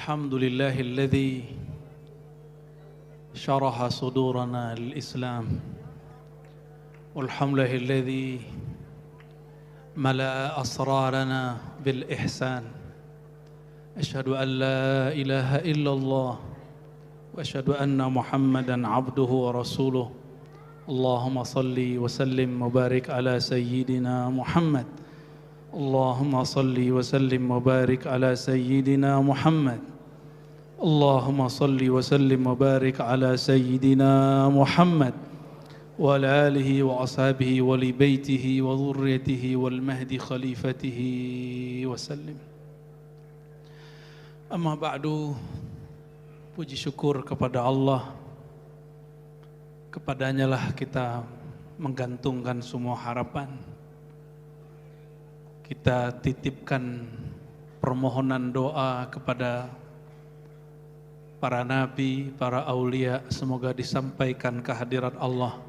الحمد لله الذي شرح صدورنا للإسلام، والحمد لله الذي ملأ أسرارنا بالإحسان. أشهد أن لا إله إلا الله وأشهد أن محمدا عبده ورسوله. اللهم صل وسلم وبارك على سيدنا محمد. اللهم صل وسلم وبارك على سيدنا محمد. اللهم صل وسلم وبارك على سيدنا محمد وعلى آله وأصحابه ولبيته وذريته والمهد خليفته وسلم. Amma ba'du, puji syukur kepada Allah. Kepadanya lah kita menggantungkan semua harapan. Kita titipkan permohonan doa kepada para nabi, para aulia, semoga disampaikan kehadirat Allah.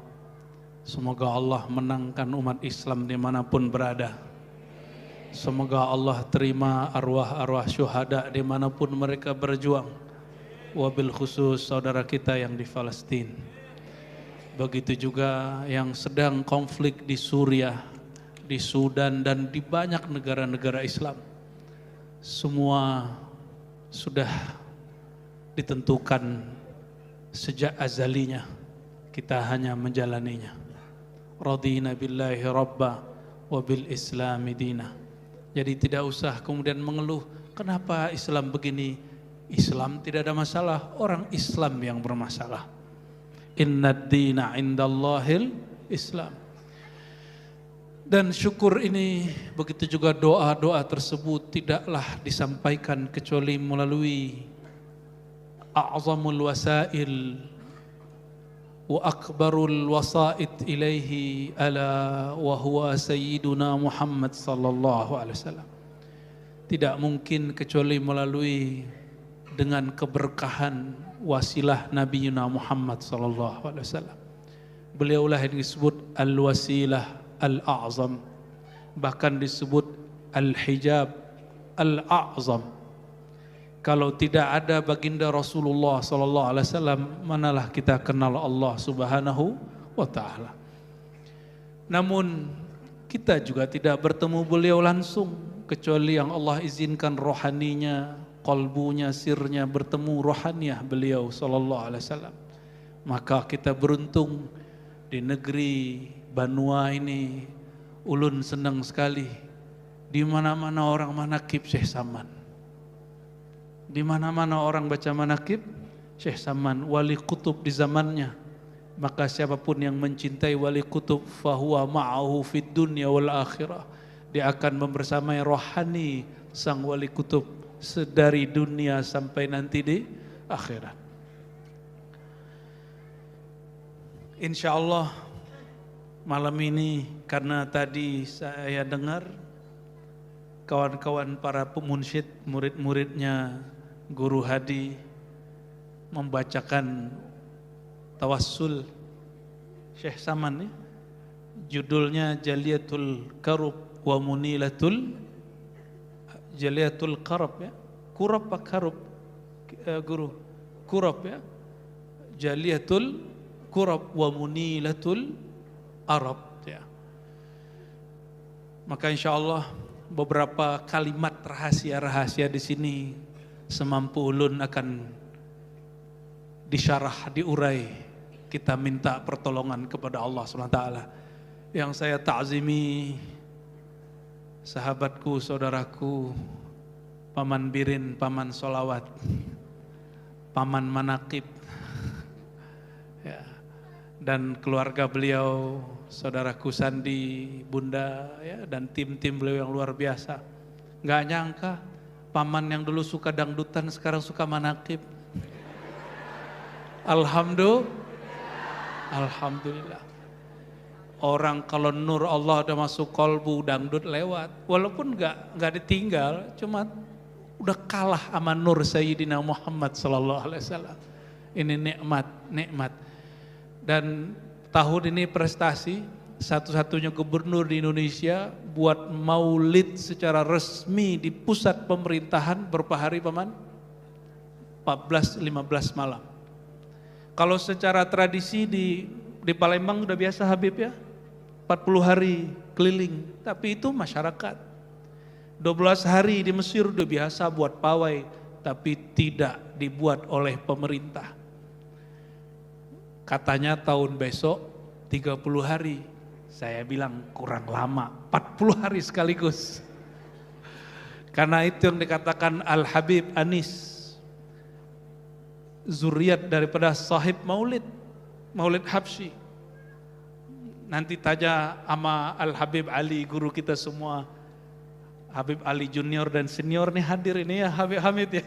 Semoga Allah menangkan umat Islam dimanapun berada. Semoga Allah terima arwah-arwah syuhada dimanapun mereka berjuang. Wabil khusus saudara kita yang di Palestina. Begitu juga yang sedang konflik di Suriah, di Sudan, dan di banyak negara-negara Islam. Semua sudah ditentukan sejak azalinya, kita hanya menjalaninya. Radina billahi rabba wa bil islami dina. Jadi tidak usah kemudian mengeluh, kenapa Islam begini? Islam tidak ada masalah, orang Islam yang bermasalah. Innad dina indallahil Islam. Dan syukur ini, begitu juga doa-doa tersebut tidaklah disampaikan kecuali melalui a'zamul wasail wa akbarul wasait ilaihi ala wa huwa sayyiduna Muhammad sallallahu alaihi wasallam. Tidak mungkin kecuali melalui dengan keberkahan wasilah Nabi Muhammad sallallahu alaihi wasallam. Beliaulah yang disebut al-wasilah al-a'zam, bahkan disebut al-hijab al-a'zam. Kalau tidak ada baginda Rasulullah sallallahu alaihi wasallam, manalah kita kenal Allah Subhanahu wa taala. Namun kita juga tidak bertemu beliau langsung, kecuali yang Allah izinkan rohaninya, qalbunya, sirnya bertemu rohaniah beliau sallallahu alaihi wasallam. Maka kita beruntung di negeri Banua ini, ulun senang sekali. Di mana-mana orang manakib Syekh Saman. Di mana-mana orang baca manakib Syekh Saman, wali kutub di zamannya. Maka siapapun yang mencintai wali kutub, fahuwa ma'ahu fid dunya wal akhirah. Dia akan membersamai rohani sang wali kutub dari dunia sampai nanti di akhirat. Insyaallah malam ini, karena tadi saya dengar kawan-kawan para pemunsyid, murid-muridnya Guru Hadi membacakan tawassul Syekh Saman, judulnya Jaliyatul Karub wa Munilatul Jaliyatul Karab, ya. Kurab apa karub? Guru Kurab, ya. Jaliyatul Kurab wa Munilatul Arab, ya. Maka insyaallah beberapa kalimat rahasia-rahasia di sini semampu ulun akan disyarah, diurai. Kita minta pertolongan kepada Allah SWT. Yang saya ta'zimi sahabatku, saudaraku, paman Birin, paman Solawat, paman Manakib, ya, dan keluarga beliau, saudaraku Sandi, Bunda, ya, dan tim-tim beliau yang luar biasa. Nggak nyangka paman yang dulu suka dangdutan sekarang suka manakib. Alhamdulillah. Orang kalau nur Allah udah masuk kolbu, dangdut lewat. Walaupun nggak ditinggal, cuma udah kalah sama nur Sayyidina Muhammad sallallahu alaihi wasallam. Ini nikmat. Dan tahun ini prestasi, satu-satunya gubernur di Indonesia buat maulid secara resmi di pusat pemerintahan berapa hari paman? 14-15 malam. Kalau secara tradisi di Palembang udah biasa Habib ya, 40 hari keliling. Tapi itu masyarakat. 12 hari di Mesir udah biasa buat pawai, tapi tidak dibuat oleh pemerintah. Katanya tahun besok 30 hari. Saya bilang kurang lama, 40 hari sekaligus. Karena itu yang dikatakan Al-Habib Anis, zuriat daripada sahib Maulid Habsyi. Nanti tanya sama Al-Habib Ali, guru kita semua. Habib Ali junior dan senior nih hadir ini ya Habib Hamid ya.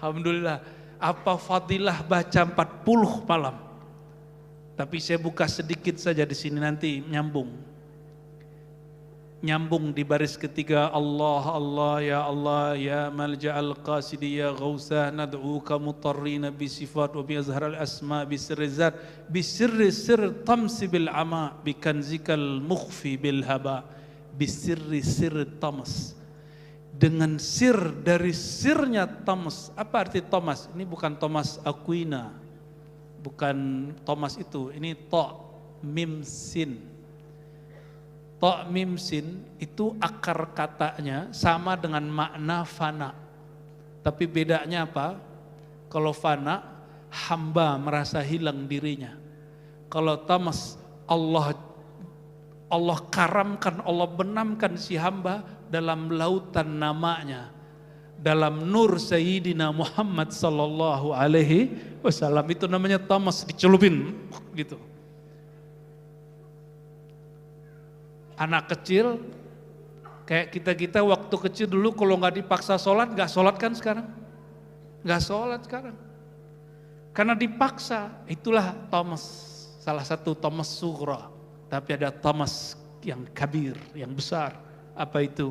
Alhamdulillah. Apa fadilah baca 40 malam. Tapi saya buka sedikit saja di sini nanti nyambung di baris ketiga. Allah Allah ya malja'al qasidi ya ghausah nad'uka mutarrina bi sifat wa bi azharal asma bi sirri zat bi sirri sir tamsi bil ama bi kanzikal mukhfi bil haba bi sirri sir tamas, dengan sir dari sirnya tamas. Apa arti Thomas? Ini bukan Thomas Aquina, bukan Thomas itu, ini to mim sin. To mim sin itu akar katanya sama dengan makna fana. Tapi bedanya apa? Kalau fana, hamba merasa hilang dirinya. Kalau tamas, Allah karamkan, Allah benamkan si hamba dalam lautan namanya, dalam nur Sayyidina Muhammad sallallahu alaihi wasallam. Itu namanya tamas, dicelupin gitu. Anak kecil kayak kita waktu kecil dulu kalau nggak dipaksa sholat, nggak sholat kan sekarang? Nggak sholat sekarang. Karena dipaksa, itulah tamas. Salah satu tamas sughra. Tapi ada tamas yang kabir, yang besar. Apa itu?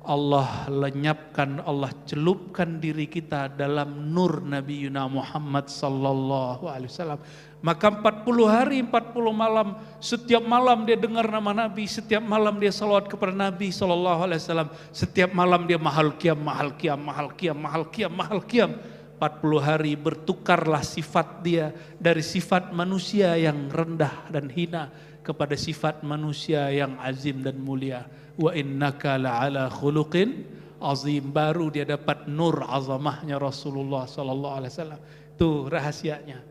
Allah lenyapkan, Allah celupkan diri kita dalam nur Nabi Muhammad sallallahu alaihi wasallam. Maka 40 hari 40 malam, setiap malam dia dengar nama Nabi, setiap malam dia salawat kepada Nabi sallallahu alaihi wasallam, setiap malam dia mahal qiyam, mahal qiyam, mahal qiyam, mahal qiyam, mahal qiyam. 40 hari bertukarlah sifat dia dari sifat manusia yang rendah dan hina kepada sifat manusia yang azim dan mulia. Wa innaka la'ala khuluqin azim. Baru dia dapat nur azamahnya Rasulullah sallallahu alaihi wasallam. Itu rahasianya.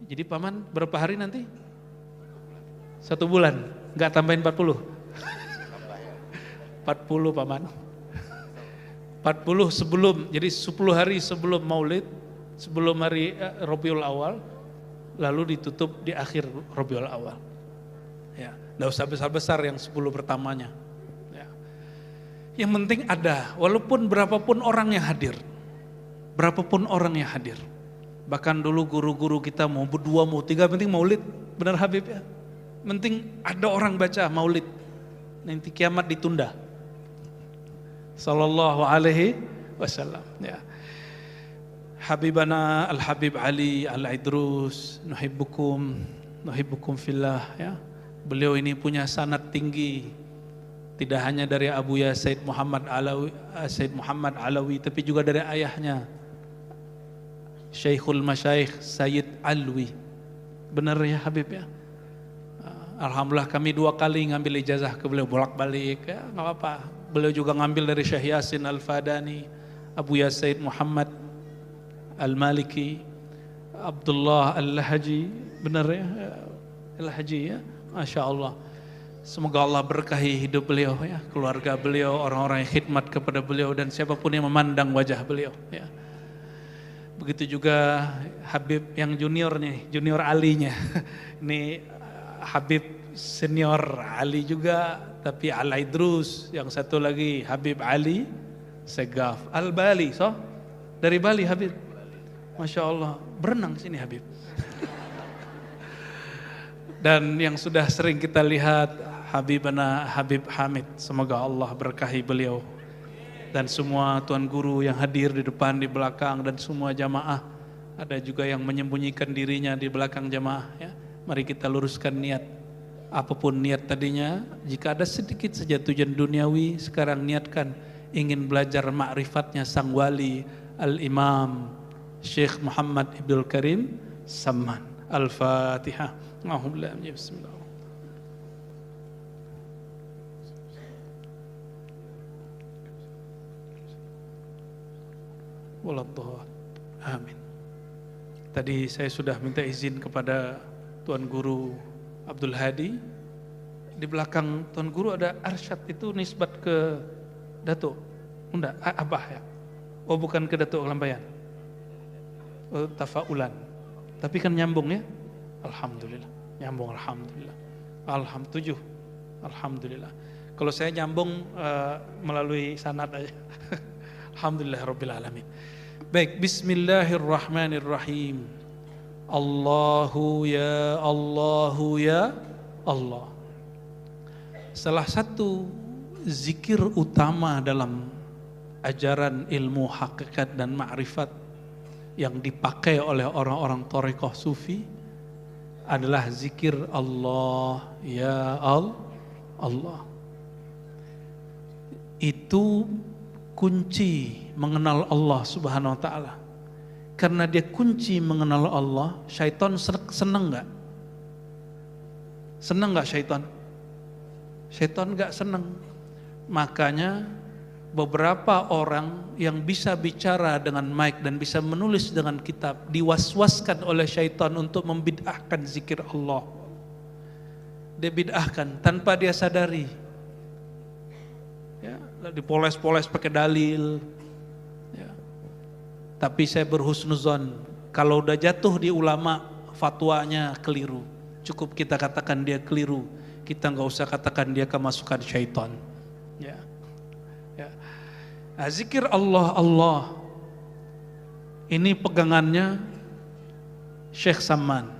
Jadi paman berapa hari nanti? 1 bulan. Enggak tambahin 40. 40 paman. 40 sebelum, jadi 10 hari sebelum Maulid, sebelum hari Rabiul Awal, lalu ditutup di akhir Rabiul Awal. Ya, enggak usah besar-besar yang 10 pertamanya. Ya. Yang penting ada, walaupun berapapun orang yang hadir. Berapapun orang yang hadir. Bahkan dulu guru-guru kita mau berdua, mau tiga, penting Maulid. Benar Habib ya? Penting ada orang baca Maulid. Nanti kiamat ditunda. Sallallahu alaihi wasallam. Ya. Habibana Al-Habib Ali Al-Idrus, nuhibbukum fillah ya. Beliau ini punya sanad tinggi, tidak hanya dari Abuya Said Muhammad Alawi, tapi juga dari ayahnya Syekhul Masyayikh Sayyid Alwi. Benar ya Habib ya? Alhamdulillah kami 2 kali ngambil ijazah ke beliau, bolak-balik ya, nggak apa-apa. Beliau juga ngambil dari Syekh Yasin Al-Fadani, Abuya Said Muhammad Al-Maliki, Abdullah Al-Haji. Benar ya? Al-Haji ya? Masya Allah. Semoga Allah berkahi hidup beliau ya, keluarga beliau, orang-orang yang khidmat kepada beliau dan siapapun yang memandang wajah beliau ya. Begitu juga Habib yang junior nih, junior Alinya. Ini Habib senior Ali juga, tapi Al-Idrus, yang satu lagi Habib Ali Segaf Al-Bali, so dari Bali Habib. Masya Allah, berenang sini Habib. Dan yang sudah sering kita lihat Habibana Habib Hamid, semoga Allah berkahi beliau dan semua tuan guru yang hadir di depan, di belakang, dan semua jamaah. Ada juga yang menyembunyikan dirinya di belakang jamaah ya. Mari kita luruskan niat. Apapun niat tadinya, jika ada sedikit saja tujuan duniawi, sekarang niatkan ingin belajar ma'rifatnya sang wali Al-Imam Syekh Muhammad Ibnul Karim Samman. Al-Fatihah. Bismillah. Waladhdallin. Amin. Tadi saya sudah minta izin kepada Tuan Guru Abdul Hadi. Di belakang Tuan Guru ada arsyad, itu nisbat ke Datuk. Enggak, Abah ya. Oh, bukan ke Datuk Lampayan. Oh, tafaulan. Tapi kan nyambung ya. Alhamdulillah. Nyambung, alhamdulillah. Alhamdulillah. Alhamdulillah. Kalau saya nyambung melalui sanad aja. Alhamdulillah rabbil alamin. Baik, bismillahirrahmanirrahim. Allahu ya Allah. Salah satu zikir utama dalam ajaran ilmu hakikat dan ma'rifat yang dipakai oleh orang-orang thariqah sufi adalah zikir Allah ya Allah. Itu kunci mengenal Allah Subhanahu wa taala. Karena dia kunci mengenal Allah, syaitan senang enggak? Senang enggak syaitan? Syaitan enggak senang. Makanya beberapa orang yang bisa bicara dengan mic dan bisa menulis dengan kitab diwaswaskan oleh syaitan untuk membid'ahkan zikir Allah. Dia bid'ahkan tanpa dia sadari. Ya, dipoles-poles pakai dalil. Ya. Tapi saya berhusnuzon, kalau udah jatuh di ulama fatwanya keliru, cukup kita katakan dia keliru, kita nggak usah katakan dia kemasukan syaitan. Ya. Ya. Nah, zikir Allah ini pegangannya Syekh Samman.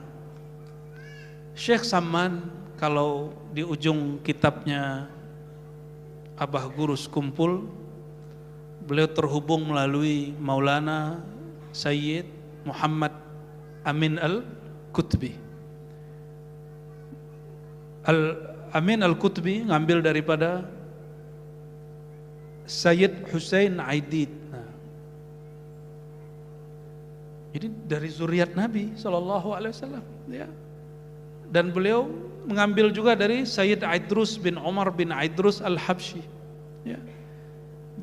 Syekh Samman kalau di ujung kitabnya Abah Gurus Kumpul, beliau terhubung melalui Maulana Sayyid Muhammad Amin Al-Qutbi. Amin Al-Qutbi ngambil daripada Sayyid Hussein Aidid. Nah, jadi dari zuriat Nabi SAW, ya. Dan beliau mengambil juga dari Sayyid Aidrus bin Umar bin Aidrus Al-Habsyi. Ya.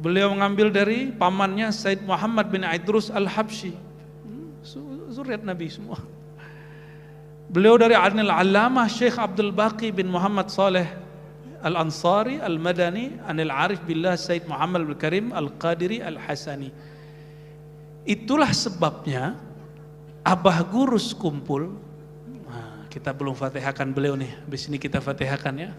Beliau mengambil dari pamannya Sayyid Muhammad bin Aidrus Al-Habsyi. Zuriat Nabi semua. Beliau dari Anil Allamah Syekh Abdul Baqi bin Muhammad Saleh Al-Ansari Al-Madani Anil Arif Billah Sayyid Muhammad bin Karim Al-Qadiri Al-Hasani. Itulah sebabnya Abah Gurus Kumpul, kita belum fatihahkan beliau nih, habis ini kita fatihahkan ya.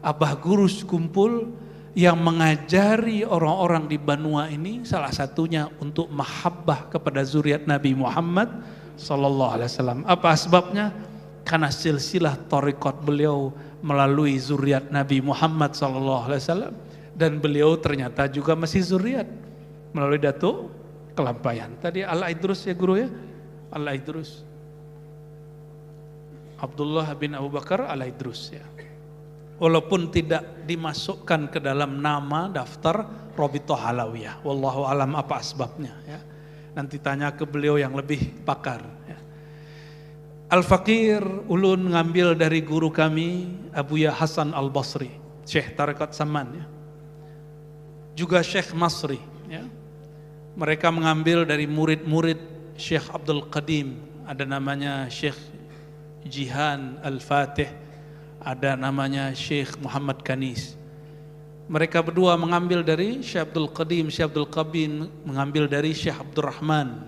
Abah Gurus Kumpul yang mengajari orang-orang di Banua ini salah satunya untuk mahabbah kepada zuriat Nabi Muhammad sallallahu alaihi wasallam. Apa sebabnya? Karena silsilah thariqat beliau melalui zuriat Nabi Muhammad sallallahu alaihi wasallam, dan beliau ternyata juga masih zuriat melalui Datuk Kelampayan. Tadi Al-Aidrus ya guru ya? Al-Aidrus. Abdullah bin Abu Bakar Al-Aidrus ya. Walaupun tidak dimasukkan ke dalam nama daftar Rabithah Alawiyah. Wallahu alam apa sebabnya ya. Nanti tanya ke beliau yang lebih pakar ya. Al-Faqir ulun ngambil dari guru kami Abuya Hasan Al-Basri, Syekh Tariqat Samman ya. Juga Syekh Masri ya. Mereka mengambil dari murid-murid Syekh Abdul Qadim, ada namanya Syekh Jihan Al-Fatih, ada namanya Syekh Muhammad Kanis. Mereka berdua mengambil dari Syekh Abdul Qadim, Syekh Abdul Qadim mengambil dari Syekh Abdul Rahman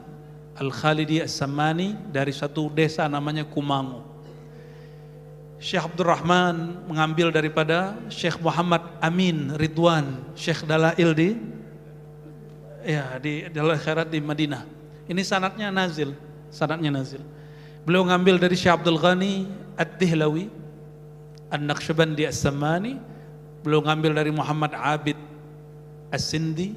Al-Khalidi As-Samani dari satu desa namanya Kumangu. Syekh Abdul Rahman mengambil daripada Syekh Muhammad Amin Ridwan, Syekh Dalail di Dalal Khairat di Madinah. Ini sanadnya nazil, Beliau ngambil dari Syekh Abdul Ghani Ad-Dihlawi An-Naqsyabandi As-Samani. Beliau ngambil dari Muhammad Abid As-Sindi.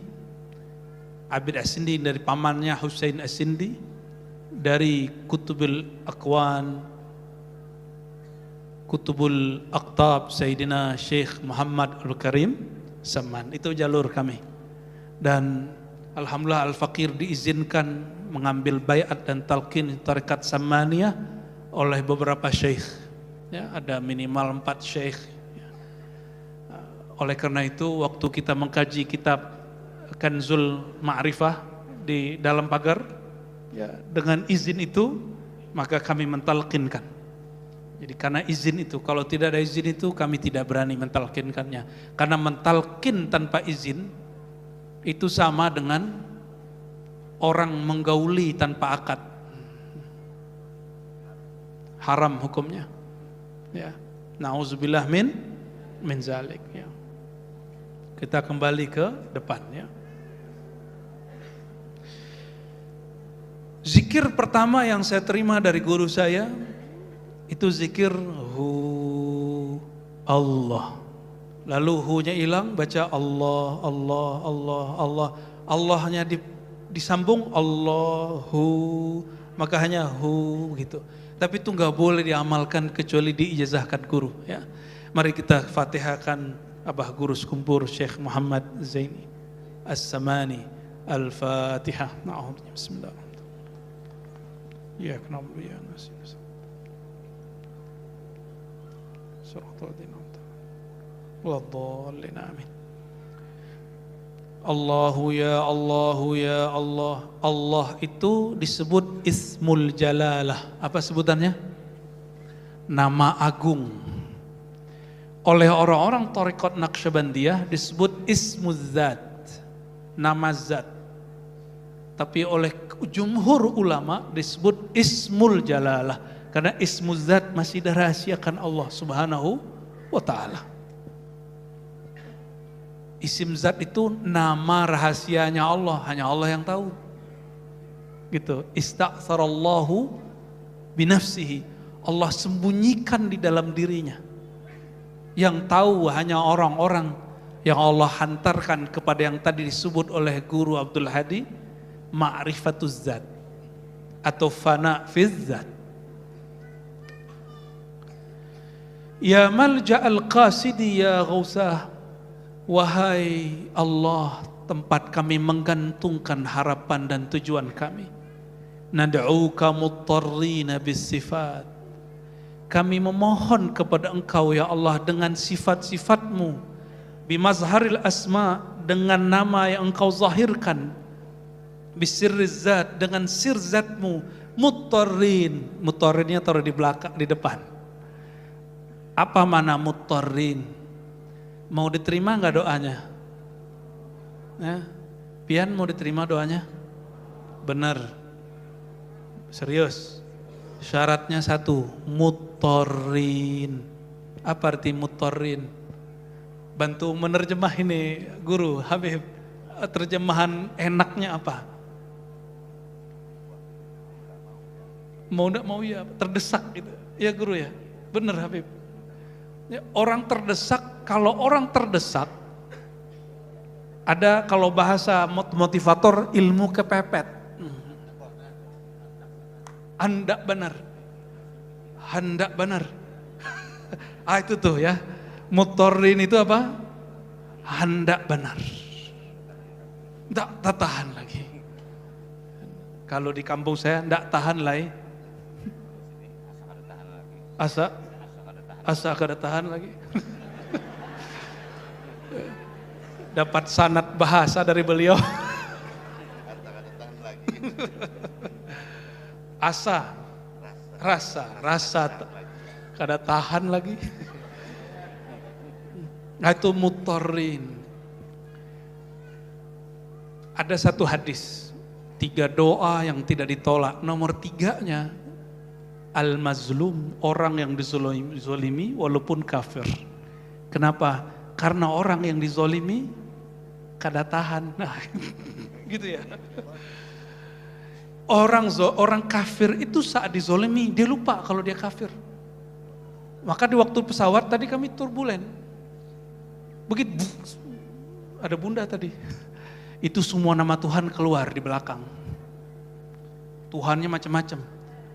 Abid As-Sindi dari pamannya Husain As-Sindi. Dari Kutubul Aqwan, Kutubul Aqtab Sayyidina Syekh Muhammad Al-Karim Samman. Itu jalur kami. Dan Alhamdulillah Al-Fakir diizinkan mengambil baiat dan talqin tarekat Samaniyah oleh beberapa syekh. Ya, ada minimal 4 syekh. Oleh karena itu waktu kita mengkaji kitab Kanzul Ma'rifah di dalam pagar, ya, dengan izin itu maka kami mentalkinkan. Jadi karena izin itu, kalau tidak ada izin itu kami tidak berani mentalkinkannya. Karena mentalkin tanpa izin itu sama dengan orang menggauli tanpa akad. Haram hukumnya. Ya. Nauzubillah min zalik, ya. Kita kembali ke depan, ya. Zikir pertama yang saya terima dari guru saya itu zikir hu Allah. Lalu hu-nya hilang, baca Allah, Allah, Allah, Allah. Allahnya disambung Allahu, maka hanya hu gitu. Tapi itu nggak boleh diamalkan kecuali diijazahkan guru, ya. Mari kita Fatihahkan Abah Guru Sekumpur Syekh Muhammad Zaini As-Samani. Al-Fatihah. Bismillahirrahmanirrahim. Ya na'budu wa iyyaka nasta'in. Shiratal ladzina an'amta 'alaihim waladhdallin. Amin. Allahu ya Allahu ya Allah. Allah itu disebut Ismul Jalalah. Apa sebutannya? Nama agung. Oleh orang-orang Thariqat Naqsyabandiyah disebut Ismuz Zat, nama zat. Tapi oleh jumhur ulama disebut Ismul Jalalah, karena Ismuz Zat masih dirahasiakan Allah Subhanahu wa ta'ala. Isim zat itu nama rahasianya Allah, hanya Allah yang tahu. Gitu. Ista'tsarallahu binafsihi. Allah sembunyikan di dalam dirinya. Yang tahu hanya orang-orang yang Allah hantarkan kepada yang tadi disebut oleh Guru Abdul Hadi, ma'rifatuz zat atau fana fiz zat. Ya malja'al qasidi ya ghausah. Wahai Allah, tempat kami menggantungkan harapan dan tujuan kami. Nad'uka muttarrina bis sifat. Kami memohon kepada Engkau ya Allah dengan sifat-sifat-Mu, bimazharil asma, dengan nama yang Engkau zahirkan, bisirriz zat, dengan sir zat-Mu, muttarrin. Muttarrinnya taruh di belakang, di depan. Apa mana muttarrin? Mau diterima enggak doanya? Ya. Pian mau diterima doanya? Benar. Serius. Syaratnya satu, muttarrin. Apa arti muttarrin? Bantu menerjemah ini Guru Habib. Terjemahan enaknya apa? Mau enggak mau ya, terdesak gitu. Ya Guru ya. Benar Habib. Ya, orang terdesak, kalau orang terdesak ada, kalau bahasa motivator, ilmu kepepet. Hendak benar. Hendak benar. Itu tuh ya. Muttarrin itu apa? Hendak benar. Tidak tahan lagi. Kalau di kampung saya tidak tahan lagi. Asa kada tahan lagi. Dapat sanad bahasa dari beliau. Rasa kada tahan lagi. Nah itu muttarrin. Ada satu hadis, 3 doa yang tidak ditolak. Nomor 3-nya al-mazlum, orang yang dizolimi walaupun kafir. Kenapa? Karena orang yang dizolimi kada tahan. Nah, gitu ya. Orang kafir itu saat dizolimi, dia lupa kalau dia kafir. Maka di waktu pesawat tadi kami turbulen. Begitu, ada bunda tadi. Itu semua nama Tuhan keluar di belakang. Tuhannya macam-macam.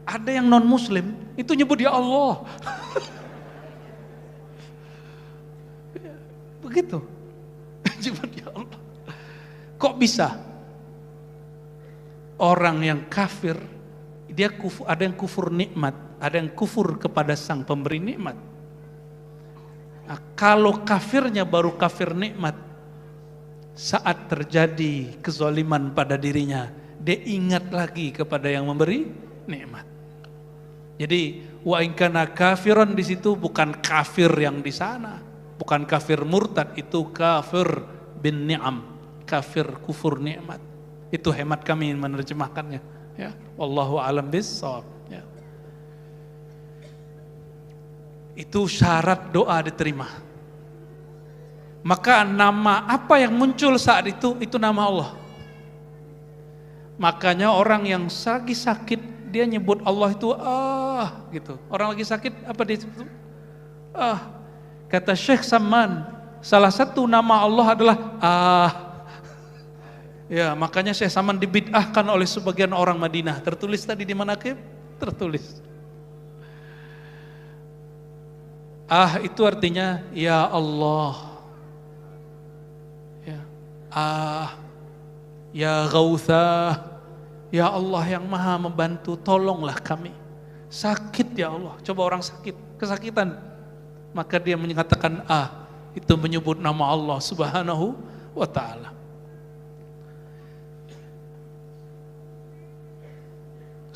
Ada yang non muslim, itu nyebut ya Allah. Begitu. Nyebut ya Allah. Kok bisa? orang yang kafir, dia ada yang kufur nikmat, ada yang kufur kepada sang pemberi nikmat. Nah, kalau kafirnya baru kafir nikmat, saat terjadi kezaliman pada dirinya, dia ingat lagi kepada yang memberi nikmat. Jadi wa in kana kafiran di situ bukan kafir yang di sana, bukan kafir murtad, itu kafir bin ni'am, kafir kufur nikmat. Itu hemat kami menerjemahkannya, ya. Wallahu a'lam bissawab, ya. Itu syarat doa diterima. Maka nama apa yang muncul saat itu nama Allah. Makanya orang yang lagi sakit, dia nyebut Allah itu gitu. Orang lagi sakit apa dia sebut? Kata Syekh Saman, salah satu nama Allah adalah Ya, makanya Syekh Saman dibid'ahkan oleh sebagian orang Madinah. Tertulis tadi di manaqib, tertulis. Itu artinya ya Allah. Ya Ghautha, ya Allah yang maha membantu, tolonglah kami. Sakit ya Allah, coba orang sakit, kesakitan. Maka dia mengatakan itu menyebut nama Allah subhanahu wa ta'ala.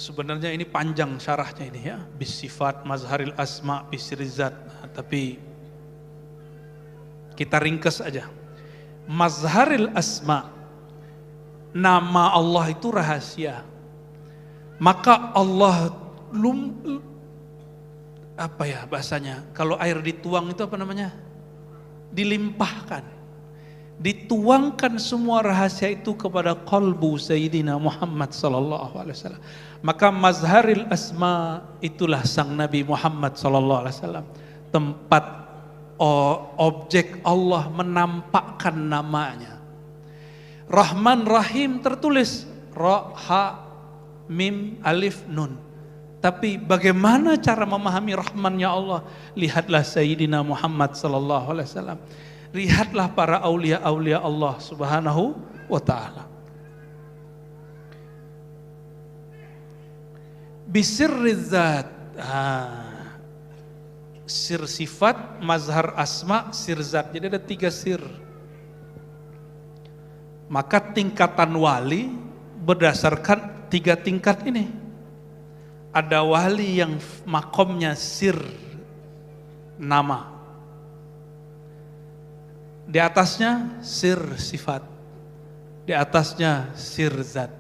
Sebenarnya ini panjang syarahnya ini, ya. Bisifat, mazharil asma, bisirizat. Tapi kita ringkas aja. Mazharil asma, nama Allah itu rahasia. Maka Allah apa ya bahasanya? Kalau air dituang itu apa namanya? Dilimpahkan. Dituangkan semua rahasia itu kepada qalbu Sayyidina Muhammad sallallahu alaihi wasallam. Maka mazharil asma itulah sang Nabi Muhammad sallallahu alaihi wasallam. Tempat objek Allah menampakkan namanya. Rahman Rahim tertulis Ra, Ha, Mim, Alif, Nun. Tapi bagaimana cara memahami Rahmannya Allah? Lihatlah Sayyidina Muhammad sallallahu alaihi wasallam. Lihatlah para aulia-aulia Allah subhanahu wa ta'ala. Bisirrizat, sir sifat, mazhar asma, sir zat. Jadi ada 3 sir. Maka tingkatan wali berdasarkan 3 tingkat ini. Ada wali yang makomnya sir nama, di atasnya sir sifat, di atasnya sir zat.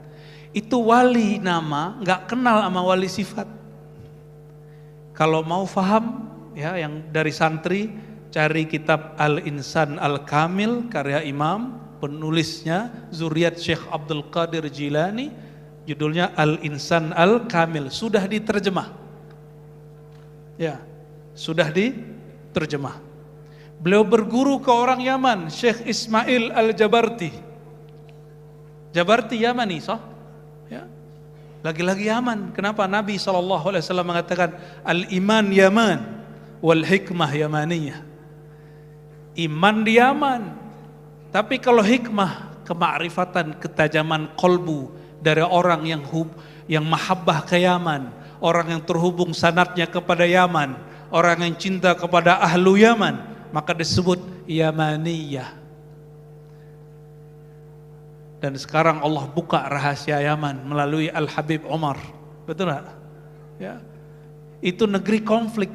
Itu wali nama, nggak kenal sama wali sifat. Kalau mau faham, ya, yang dari santri cari kitab Al-Insan Al-Kamil karya Imam, penulisnya zuriat Syekh Abdul Qadir Jilani, judulnya Al-Insan Al-Kamil, sudah diterjemah. Ya, sudah diterjemah. Beliau berguru ke orang Yaman, Syekh Ismail Al-Jabarti. Jabarti Yamani, sah? Ya. Lagi-lagi Yaman. Kenapa? Nabi SAW mengatakan Al-Iman Yaman wal hikmah Yamaniyah. Iman di Yaman. Tapi kalau hikmah, kemakrifatan, ketajaman kolbu dari orang yang mahabbah ke Yaman, orang yang terhubung sanadnya kepada Yaman, orang yang cinta kepada ahlu Yaman, maka disebut Yamaniyah. Dan sekarang Allah buka rahasia Yaman melalui Al-Habib Umar. Betul gak? Ya. Itu negeri konflik.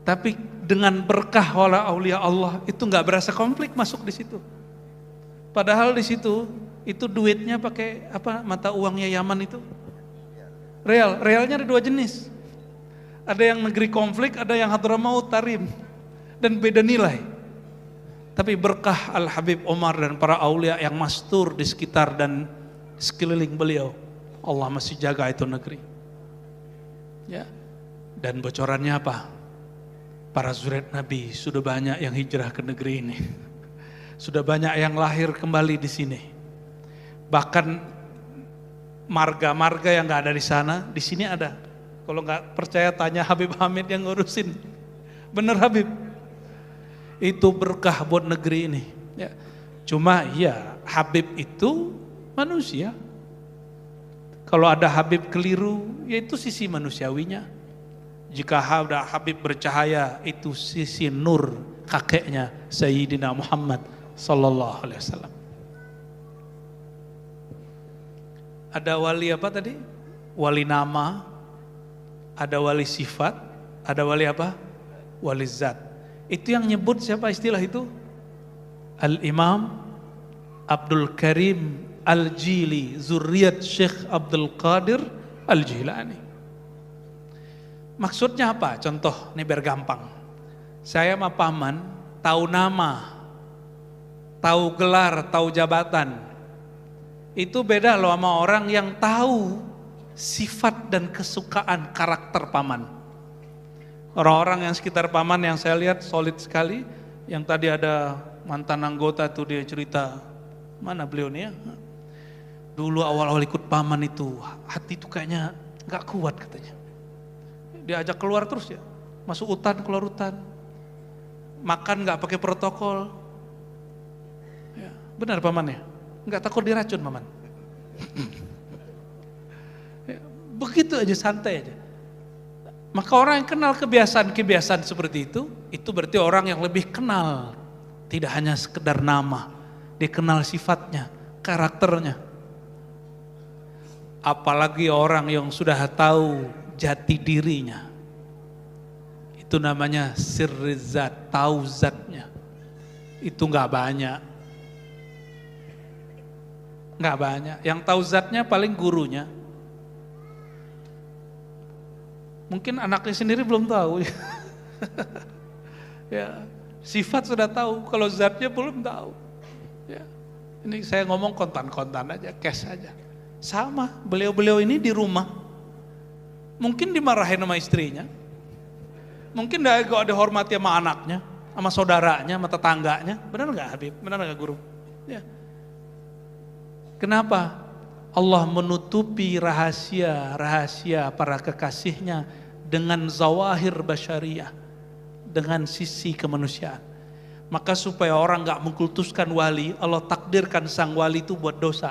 Tapi dengan berkah wala aulia Allah itu nggak berasa konflik masuk di situ. Padahal di situ itu duitnya pakai apa, mata uangnya Yaman itu real. Realnya ada 2 jenis. Ada yang negeri konflik, ada yang Hadramaut Tarim. Dan beda nilai. Tapi berkah Al-Habib Umar dan para aulia yang mastur di sekitar dan sekeliling beliau, Allah masih jaga itu negeri. Ya. Dan bocorannya apa? Para zuriat Nabi sudah banyak yang hijrah ke negeri ini. Sudah banyak yang lahir kembali di sini. Bahkan marga-marga yang nggak ada di sana, di sini ada. Kalau nggak percaya tanya Habib Hamid yang ngurusin. Bener Habib. Itu berkah buat negeri ini. Ya. Cuma ya Habib itu manusia. Kalau ada Habib keliru, yaitu sisi manusiawinya. Jika ada Habib bercahaya, itu sisi nur kakeknya Sayyidina Muhammad sallallahu alaihi wasallam. Ada wali apa tadi? Wali nama, ada wali sifat, ada wali apa? Wali zat. Itu yang nyebut siapa istilah itu? Al-Imam Abdul Karim Al-Jili, zurriyat Syekh Abdul Qadir Al-Jilani. Maksudnya apa? Contoh, ini biar gampang. Saya sama paman tahu nama, tahu gelar, tahu jabatan. Itu beda loh sama orang yang tahu sifat dan kesukaan karakter paman. Orang-orang yang sekitar paman yang saya lihat solid sekali. Yang tadi ada mantan anggota tuh dia cerita, mana beliau nih ya? Dulu awal-awal ikut paman itu, hati itu kayaknya gak kuat katanya. Diajak keluar terus ya, masuk hutan, keluar hutan. Makan gak pakai protokol. Ya, benar pamannya, gak takut diracun paman. Ya, begitu aja, santai aja. Maka orang yang kenal kebiasaan-kebiasaan seperti itu berarti orang yang lebih kenal. Tidak hanya sekedar nama, dia kenal sifatnya, karakternya. Apalagi orang yang sudah tahu jati dirinya. Itu namanya sirri zat, tahu zatnya. Itu gak banyak. Gak banyak. Yang tahu zatnya paling gurunya. Mungkin anaknya sendiri belum tahu. Ya, sifat sudah tahu, kalau zatnya belum tahu. Ya. Ini saya ngomong kontan-kontan aja, cash aja. Sama, beliau-beliau ini di rumah, mungkin dimarahin sama istrinya, mungkin gak ada hormati sama anaknya, sama saudaranya, sama tetangganya. Benar gak Habib? Benar gak guru? Ya. Kenapa? Allah menutupi rahasia-rahasia para kekasihnya dengan zawahir basyariyah, dengan sisi kemanusiaan. Maka supaya orang gak mengkultuskan wali, Allah takdirkan sang wali itu buat dosa.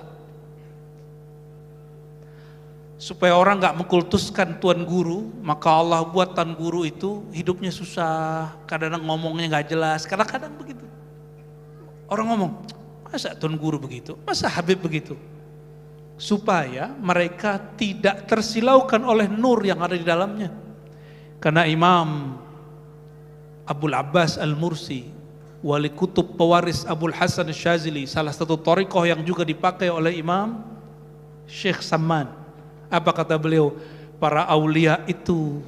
Supaya orang gak mengkultuskan tuan guru, maka Allah buat tuan guru itu hidupnya susah, kadang-kadang ngomongnya gak jelas, kadang-kadang begitu. Orang ngomong, masa tuan guru begitu, masa Habib begitu? Supaya mereka tidak tersilaukan oleh nur yang ada di dalamnya. Karena Imam Abul Abbas Al-Mursi, wali kutub pewaris Abul Hasan Syazili, salah satu thariqah yang juga dipakai oleh Imam Syekh Samman. Apa kata beliau? Para aulia itu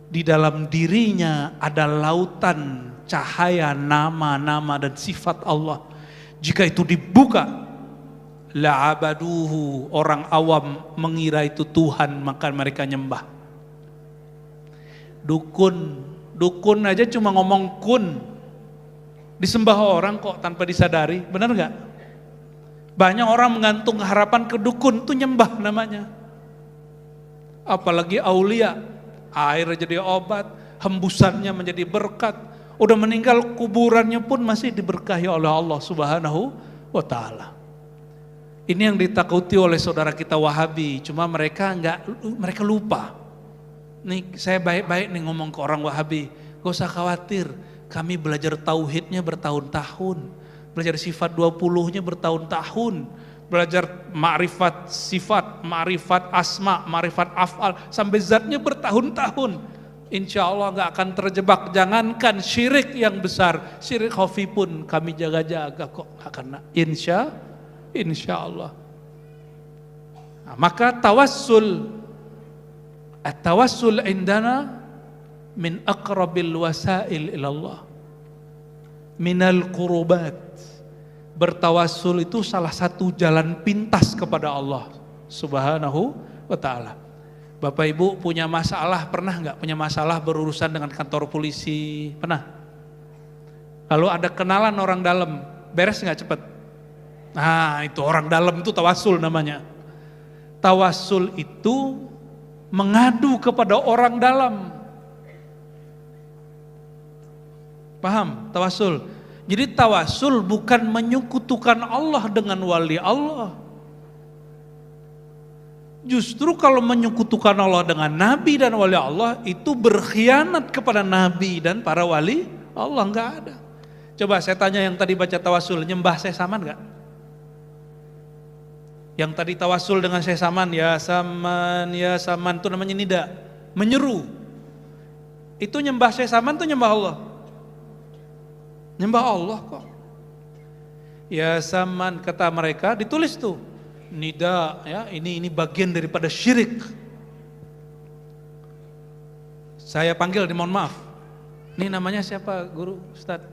di dalam dirinya ada lautan cahaya nama-nama dan sifat Allah. Jika itu dibuka, la'abaduhu, orang awam mengira itu Tuhan, maka mereka nyembah. Dukun aja cuma ngomong kun, disembah orang kok tanpa disadari, benar gak? Banyak orang menggantung harapan ke dukun, itu nyembah namanya. Apalagi aulia, air jadi obat, hembusannya menjadi berkat. Udah meninggal kuburannya pun masih diberkahi oleh Allah Subhanahu wa ta'ala. Ini yang ditakuti oleh saudara kita Wahabi, cuma mereka lupa. Nih saya baik-baik nih ngomong ke orang Wahabi, gak usah khawatir, kami belajar tauhidnya bertahun-tahun, belajar sifat 20-nya bertahun-tahun, belajar ma'rifat sifat, ma'rifat asma, ma'rifat af'al, sampai zatnya bertahun-tahun. Insya Allah gak akan terjebak. Jangankan syirik yang besar, syirik khafi pun kami jaga-jaga kok. Karena insya Allah. Nah, maka tawassul, at-tawassul indana min aqrabil wasail ilallah, minal qurubat. Bertawassul itu salah satu jalan pintas kepada Allah Subhanahu wa ta'ala. Bapak Ibu punya masalah, pernah nggak punya masalah berurusan dengan kantor polisi? Pernah? Lalu ada kenalan orang dalam, beres nggak cepet? Nah itu orang dalam itu tawassul namanya. Tawassul itu mengadu kepada orang dalam. Paham? Tawassul. Jadi tawassul bukan menyekutukan Allah dengan wali Allah. Justru kalau menyekutukan Allah dengan Nabi dan wali Allah itu berkhianat kepada Nabi dan para wali Allah, nggak ada. Coba saya tanya yang tadi baca tawasul, nyembah Syekh Saman nggak? Yang tadi tawasul dengan Syekh Saman, ya Saman itu namanya nida, menyeru. Itu nyembah Syekh Saman tuh nyembah Allah. Nyembah Allah kok. Ya Saman kata mereka, ditulis tuh nida, ya ini bagian daripada syirik. Saya panggil, mohon maaf. Ini namanya siapa guru Ustaz?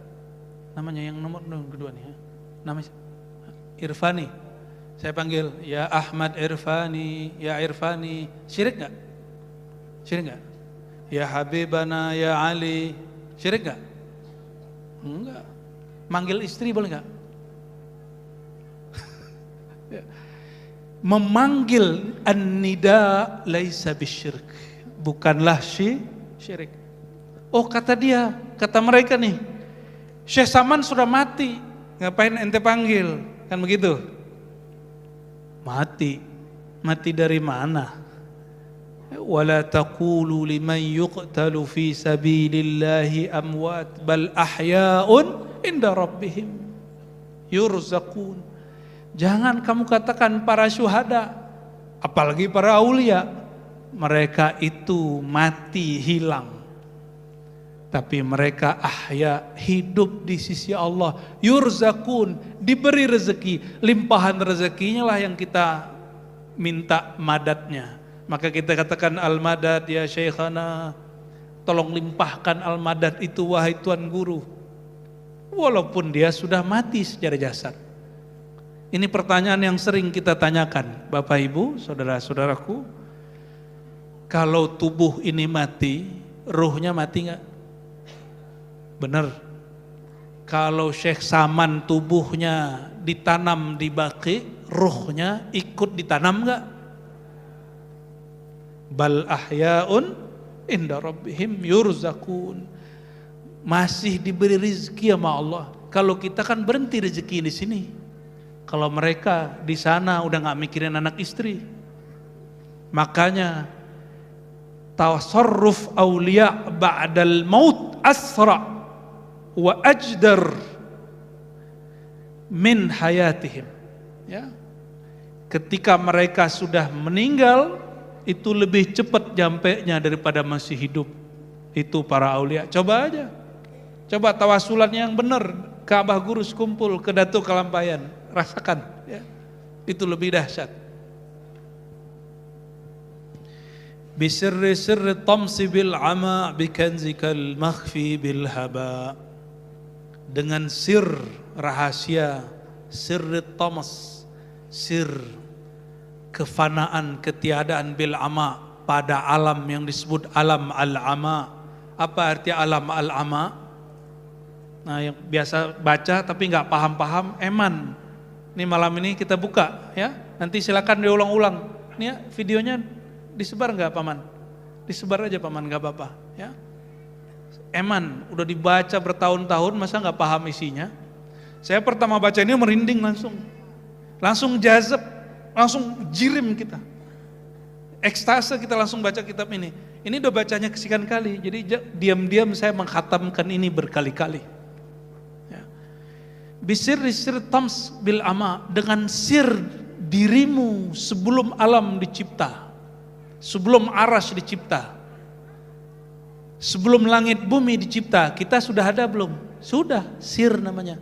Namanya yang nomor kedua nih, ya. Namanya Irfani. Saya panggil, ya Ahmad Irfani, ya Irfani. Syirik nggak? Syirik nggak? Ya Habibana, ya Ali. Syirik nggak? Enggak. Manggil istri boleh nggak? Memanggil an-nida laisa bisyirk, bukanlah syirik. Oh kata dia, kata mereka nih, Syekh Saman sudah mati, ngapain ente panggil? Kan begitu. Mati dari mana? Wala taqulu liman yuqtalu fi sabilillahi amwat bal ahya'un inda rabbihim yurzaqun. Jangan kamu katakan para syuhada, apalagi para aulia, mereka itu mati hilang. Tapi mereka ahya, hidup di sisi Allah. Yurzakun, diberi rezeki, limpahan rezekinya lah yang kita minta madatnya. Maka kita katakan al-madad ya syekhana, tolong limpahkan al-madad itu wahai tuan guru. Walaupun dia sudah mati secara jasad. Ini pertanyaan yang sering kita tanyakan, Bapak Ibu, saudara-saudaraku. Kalau tubuh ini mati, ruhnya mati enggak? Benar. Kalau Syekh Saman tubuhnya ditanam di Baqi, ruhnya ikut ditanam enggak? Bal ahya'un inda rabbihim yurzakun. Masih diberi rezeki sama Allah. Kalau kita kan berhenti rezeki di sini. Kalau mereka di sana udah nggak mikirin anak istri. Makanya tasarruf aulia ba'dal maut asra wa ajdar min hayatihim. Ya. Ketika mereka sudah meninggal, itu lebih cepat nyampenya daripada masih hidup. Itu para aulia. Coba aja. Coba tawasulan yang benar, Ka'bah Gurus kumpul ke Datuk Kalampayan, rasakan ya. Itu lebih dahsyat. Bisirri sirri tamsi bil ama bikanzikal makhfi bil haba. Dengan sir rahasia, sirri tamas, sir kefanaan, ketiadaan bil ama, pada alam yang disebut alam al-ama. Apa arti alam al-ama? Nah, yang biasa baca tapi nggak paham-paham, eman. Ini malam ini kita buka ya. Nanti silakan diulang-ulang. Ini ya, videonya disebar nggak Paman? Disebar aja Paman, nggak apa-apa ya. Eman, udah dibaca bertahun-tahun, masa nggak paham isinya? Saya pertama baca ini merinding langsung jazab, langsung jirim kita. Ekstase kita langsung baca kitab ini. Ini udah bacanya kesekian kali, jadi diam-diam saya mengkhatamkan ini berkali-kali. Bisirri sir tams bil ama, dengan sir dirimu sebelum alam dicipta, sebelum aras dicipta, sebelum langit bumi dicipta, kita sudah ada belum? Sudah, sir namanya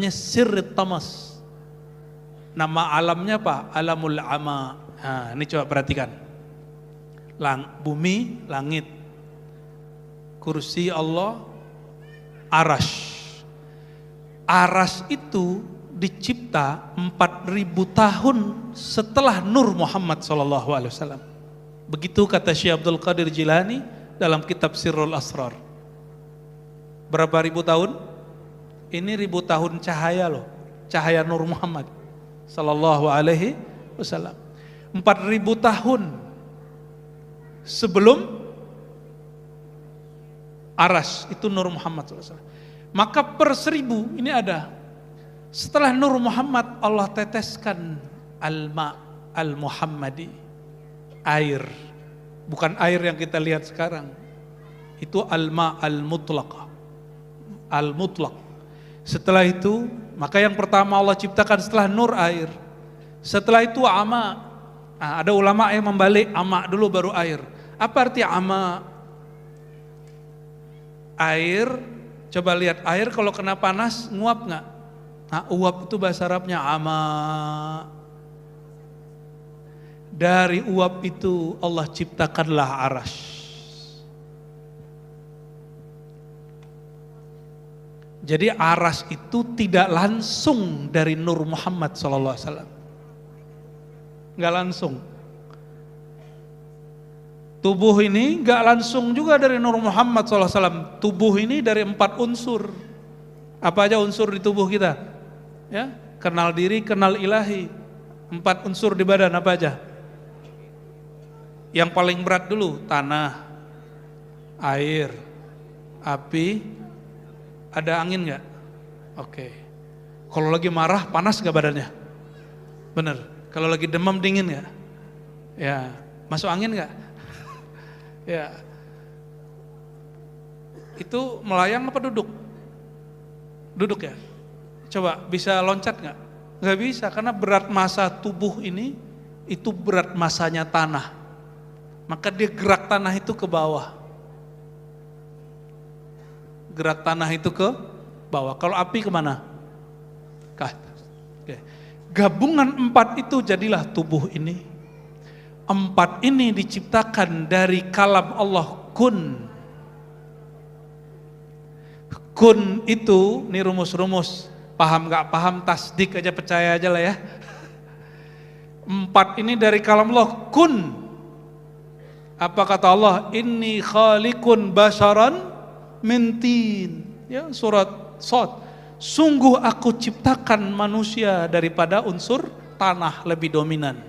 sir tamas. Nama alamnya apa? Alamul ama. Nah, ini coba perhatikan. Bumi, langit, kursi Allah, aras. Aras itu dicipta 4.000 tahun setelah Nur Muhammad SAW. Begitu kata Syekh Abdul Qadir Jilani dalam kitab Sirrul Asrar. Berapa ribu tahun? Ini ribu tahun cahaya loh, cahaya Nur Muhammad SAW. 4.000 tahun sebelum aras itu Nur Muhammad SAW. Maka per 1000 ini ada. Setelah Nur Muhammad Allah teteskan al-ma al-Muhammadi. air. Bukan air yang kita lihat sekarang. Itu al-ma al-mutlaq. Al-mutlaq. Setelah itu, maka yang pertama Allah ciptakan setelah nur air. Setelah itu ama. Nah, ada ulama yang membalik ama dulu baru air. Apa arti ama? Air, coba lihat air kalau kena panas nguap nggak? Nah, uap itu bahasa Arabnya ama. Dari uap itu Allah ciptakanlah arasy. Jadi arasy itu tidak langsung dari Nur Muhammad SAW. Nggak langsung. Tubuh ini nggak langsung juga dari Nur Muhammad SAW. Tubuh ini dari 4 unsur. Apa aja unsur di tubuh kita? Ya, kenal diri, kenal ilahi. 4 unsur di badan apa aja? Yang paling berat dulu, tanah, air, api, ada angin nggak? Oke. Kalau lagi marah, panas nggak badannya? Bener. Kalau lagi demam, dingin nggak? Ya. Masuk angin nggak? Ya. Itu melayang apa duduk? Duduk ya? Coba bisa loncat nggak? Nggak bisa, karena berat massa tubuh ini itu berat massanya tanah. Maka dia gerak tanah itu ke bawah. Gerak tanah itu ke bawah. Kalau api kemana? Ke atas. Oke. Gabungan 4 itu jadilah tubuh ini. 4 ini diciptakan dari kalam Allah kun. Kun itu, ini rumus-rumus. Paham gak paham, tasdik aja, percaya aja lah ya. 4 ini dari kalam Allah kun. Apa kata Allah? Inni khaliqun basharan min tin. Ya, surat Shad. Sungguh aku ciptakan manusia daripada unsur tanah lebih dominan.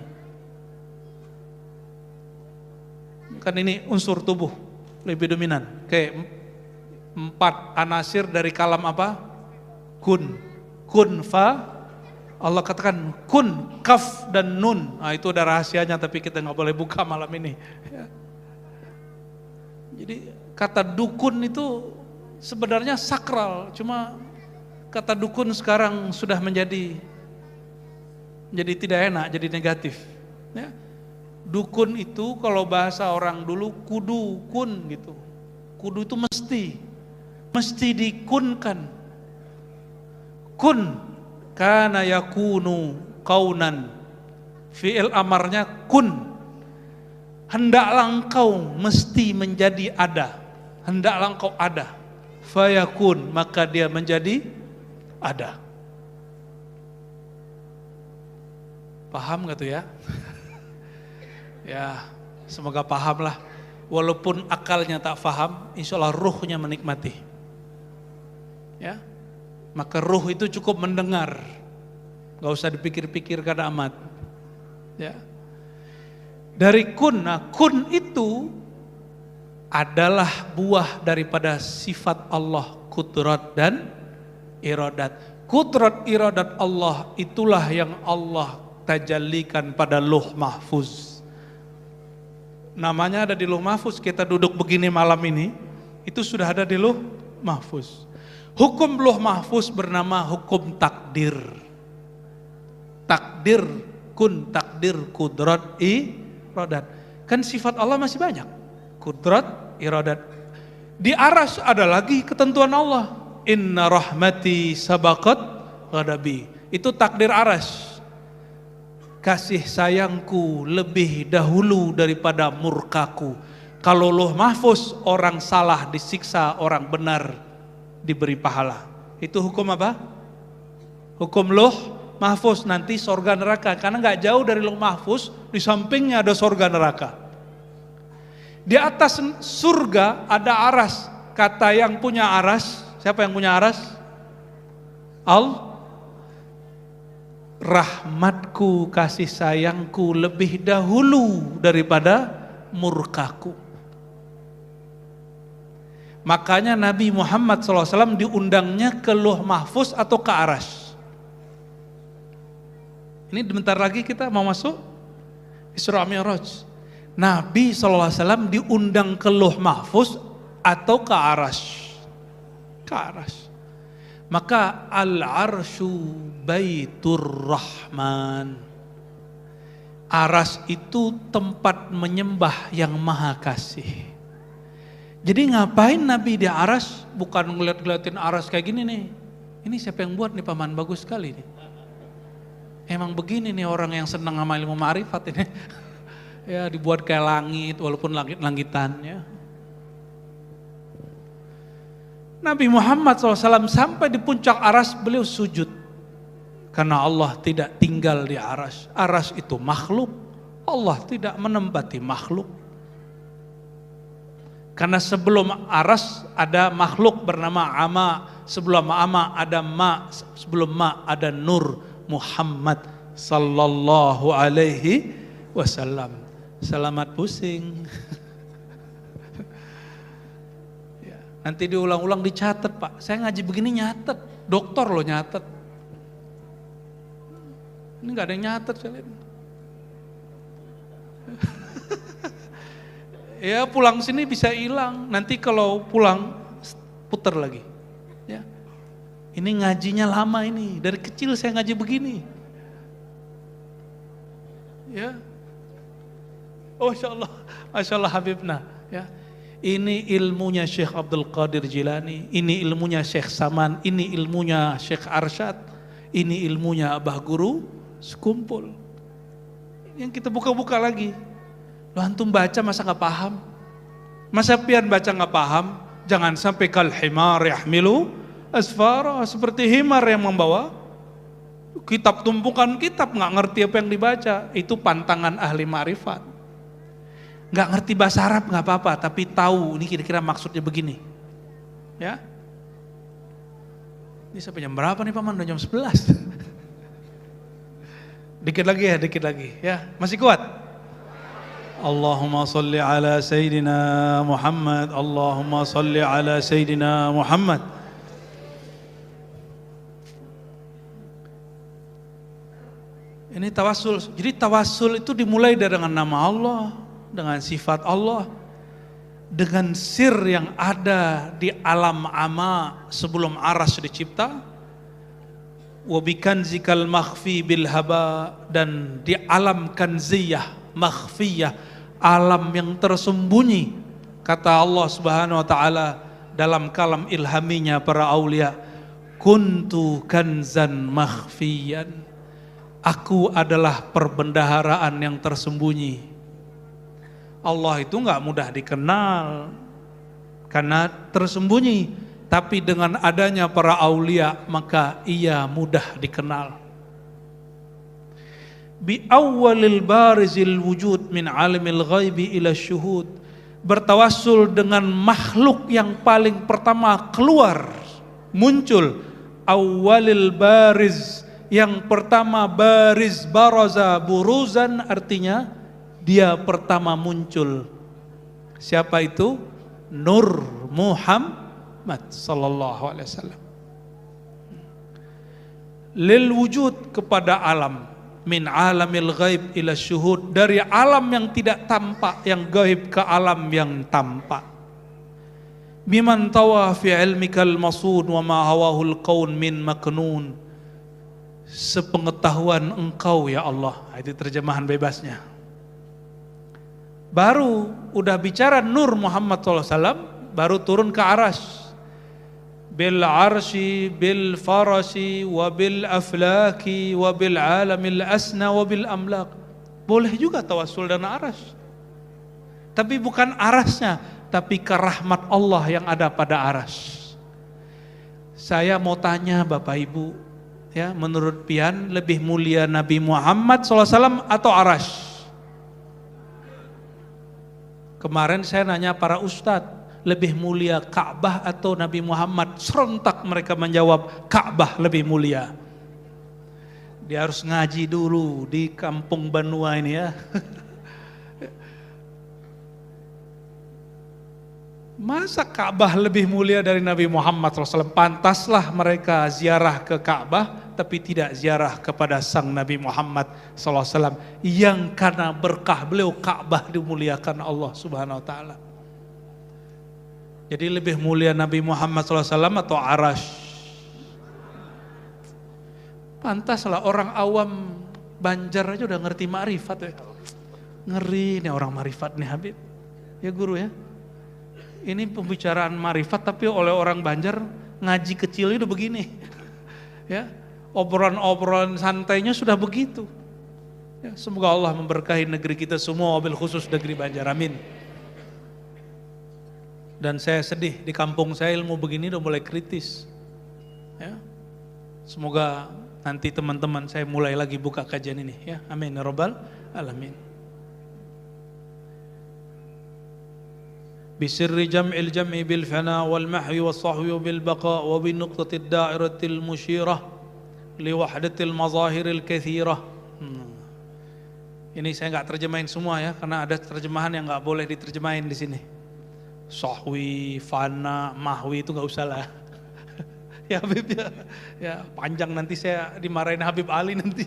Kan ini unsur tubuh lebih dominan. Kayak 4 anasir dari kalam apa? Kun. Kun fa. Allah katakan kun, kaf dan nun. Nah, itu ada rahasianya tapi kita nggak boleh buka malam ini. Ya. Jadi kata dukun itu sebenarnya sakral, cuma kata dukun sekarang sudah menjadi tidak enak, jadi negatif. Ya. Dukun itu kalau bahasa orang dulu kudu kun gitu. Kudu itu mesti dikunkan. Kun kana yakunu kaunan. Fi'il amarnya kun. Hendaklah engkau mesti menjadi ada. Hendaklah engkau ada. Fayakun, maka dia menjadi ada. Paham gak tuh ya? Ya, semoga paham lah. Walaupun akalnya tak paham, insya Allah ruhnya menikmati. Ya, maka ruh itu cukup mendengar. Gak usah dipikir-pikirkan amat. Ya. Dari kun, nah kun itu adalah buah daripada sifat Allah, kudrat dan iradat. Kudrat iradat Allah itulah yang Allah tajallikan pada Lauh Mahfuz. Namanya ada di Lauh Mahfuz, kita duduk begini malam ini, itu sudah ada di Lauh Mahfuz. Hukum Lauh Mahfuz bernama hukum takdir. Takdir kun, takdir kudrat iradat. Kan sifat Allah masih banyak. Kudrat, iradat. Di arasy ada lagi ketentuan Allah. Inna rahmati sabaqat ghadabi. Itu takdir arasy. Kasih sayangku lebih dahulu daripada murkaku. Kalau Lauh Mahfuz, orang salah disiksa, orang benar diberi pahala. Itu hukum apa? Hukum Lauh Mahfuz. Nanti sorga neraka. Karena gak jauh dari Lauh Mahfuz, di sampingnya ada sorga neraka. Di atas surga ada aras. Kata yang punya aras, siapa yang punya aras? Rahmatku, kasih sayangku lebih dahulu daripada murkaku. Makanya Nabi Muhammad SAW diundangnya ke Lauh Mahfuz atau ke aras. Ini bentar lagi kita mau masuk Isra Mi'raj. Nabi SAW diundang ke Lauh Mahfuz atau ke Arasy? Ke Arasy. Maka al-arsyu baitur rahman. Arasy itu tempat menyembah yang maha kasih. Jadi ngapain Nabi di Arasy? Bukan ngeliat-ngeliatin Arasy kayak gini nih. Ini siapa yang buat nih paman, bagus sekali nih. Emang begini nih orang yang senang sama ilmu ma'rifat ini. Ya dibuat kayak langit walaupun langit-langitan ya. Nabi Muhammad SAW sampai di puncak Arasy beliau sujud. Karena Allah tidak tinggal di Arasy. Arasy itu makhluk. Allah tidak menempati makhluk. Karena sebelum Arasy ada makhluk bernama Ama. Sebelum Ama ada Ma. Sebelum Ma ada Nur Muhammad sallallahu alaihi wasallam. Selamat pusing. Ya, nanti diulang-ulang dicatat Pak. Saya ngaji begini nyatet. Dokter loh nyatet. Ini gak ada yang nyatet saya lihat. Ya pulang sini bisa hilang. Nanti kalau pulang putar lagi. Ya. Ini ngajinya lama ini. Dari kecil saya ngaji begini. Ya. Oh Masya Allah Habibna. Ya. Ini ilmunya Syekh Abdul Qadir Jilani. Ini ilmunya Syekh Saman. Ini ilmunya Syekh Arsyad. Ini ilmunya Abah Guru sekumpul. Yang kita buka-buka lagi. Loh antum baca masa gak paham? Masa pian baca gak paham? Jangan sampai kal himar yahmilu asfara. Seperti himar yang membawa kitab, tumpukan kitab, gak ngerti apa yang dibaca. Itu pantangan ahli ma'rifat. Gak ngerti bahasa Arab gak apa-apa, tapi tahu ini kira-kira maksudnya begini. Ya. Ini sampai jam berapa nih Paman? Udah jam 11. Dikit lagi ya, dikit lagi. Ya, masih kuat? Allahumma salli ala Sayyidina Muhammad. Allahumma salli ala Sayyidina Muhammad. Ini tawassul. Jadi tawassul itu dimulai dengan nama Allah, dengan sifat Allah, dengan sir yang ada di alam ama sebelum Arasy dicipta, wabikanzikal makhfi bil haba, dan di alam kanziyah makhfiyah, alam yang tersembunyi. Kata Allah Subhanahu wa taala dalam kalam ilhaminya para aulia, kuntu kanzan makhfiyan, aku adalah perbendaharaan yang tersembunyi. Allah itu enggak mudah dikenal karena tersembunyi, tapi dengan adanya para aulia maka ia mudah dikenal. Bi awwalil barizil wujud min alimil ghaibi ila syuhud, bertawassul dengan makhluk yang paling pertama keluar, muncul. Awwalil bariz, yang pertama bariz, baraza buruzan, artinya dia pertama muncul. Siapa itu? Nur Muhammad sallallahu alaihi wasallam. Lil wujud, kepada alam, min alamil ghaib ila syuhud, dari alam yang tidak tampak, yang gaib, ke alam yang tampak. Biman tawa fi ilmikal masud wa ma hawahul qaun min maknun, sepengetahuan engkau ya Allah. Itu terjemahan bebasnya. Baru udah bicara Nur Muhammad SAW, baru turun ke Arasy. Bil arsy bil farasi wa bil aflaki wa bil alamil asna wa bil amlak. Boleh juga tawassul dengan Arasy, tapi bukan Arasnya, tapi ke rahmat Allah yang ada pada Arasy. Saya mau tanya Bapak Ibu, ya, menurut pian lebih mulia Nabi Muhammad SAW atau Arasy? Kemarin saya nanya para ustadz, lebih mulia Ka'bah atau Nabi Muhammad? Serentak mereka menjawab Ka'bah lebih mulia. Dia harus ngaji dulu di kampung Banua ini ya. Masa Ka'bah lebih mulia dari Nabi Muhammad SAW? Pantaslah mereka ziarah ke Ka'bah, tapi tidak ziarah kepada sang Nabi Muhammad SAW, yang karena berkah beliau Ka'bah dimuliakan Allah Subhanahu Wa Taala. Jadi lebih mulia Nabi Muhammad SAW atau Arash? Pantaslah orang awam Banjar aja udah ngerti ma'rifat ya. Ngeri nih orang ma'rifat nih Habib. Ya guru ya. Ini pembicaraan ma'rifat tapi oleh orang Banjar ngaji kecil udah begini. Ya, obrolan-obrolan santainya sudah begitu. Ya, semoga Allah memberkahi negeri kita semua, wabil khusus negeri Banjar. Amin. Dan saya sedih di kampung saya ilmu begini udah mulai kritis. Ya. Semoga nanti teman-teman saya mulai lagi buka kajian ini ya. Amin ya rabbal alamin. بسر جمع الجمع بالفناء والمحو والصحو بالبقاء وبنقطة الدائرة المشيرة لوحدة المظاهر الكثيرة. Ini saya nggak terjemahin semua ya, karena ada terjemahan yang nggak boleh diterjemahin di sini. Sahwi, fana, mahwi itu nggak usah lah. Ya Habib ya panjang nanti saya dimarahin Habib Ali nanti.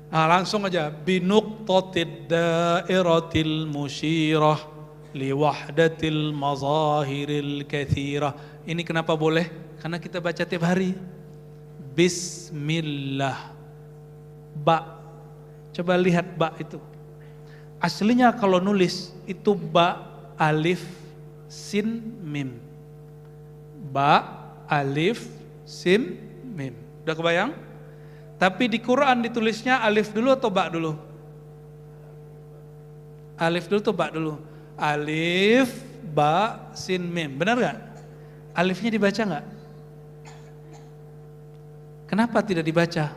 Nah, langsung aja binuqtatid dairatil musyirah liwahdatil mazahiril katsirah. Ini kenapa boleh? Karena kita baca tiap hari. Bismillah. Ba. Coba lihat ba itu. Aslinya kalau nulis itu ba alif sin mim. Ba alif sin mim. Udah kebayang? Tapi di Quran ditulisnya alif dulu atau ba dulu? Alif dulu atau ba dulu? Alif, ba, sin, mim. Benar gak? Alifnya dibaca gak? Kenapa tidak dibaca?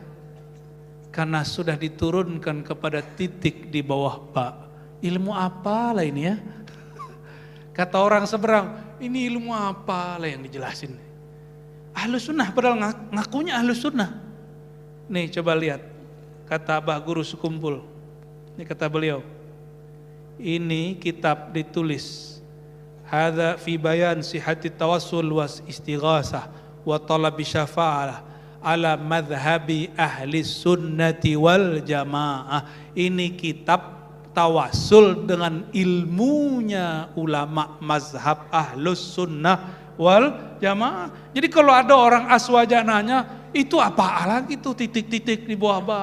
Karena sudah diturunkan kepada titik di bawah ba. Ilmu apa lah ini ya? Kata orang seberang, ini ilmu apa lah yang dijelasin? Ahlus sunnah, padahal ngakunya ahlus sunnah. Nih coba lihat, kata Abah Guru Sekumpul. Ini kata beliau. Ini kitab ditulis hadza fi bayan sihhati tawassul was istighasah wa talabi syafa'ah ala madhhabi ahli sunnati wal jamaah. Ini kitab tawassul dengan ilmunya ulama mazhab ahlus sunnah wal jamaah. Jadi kalau ada orang aswaja nanya, itu apa lagi itu titik-titik di bawah ba?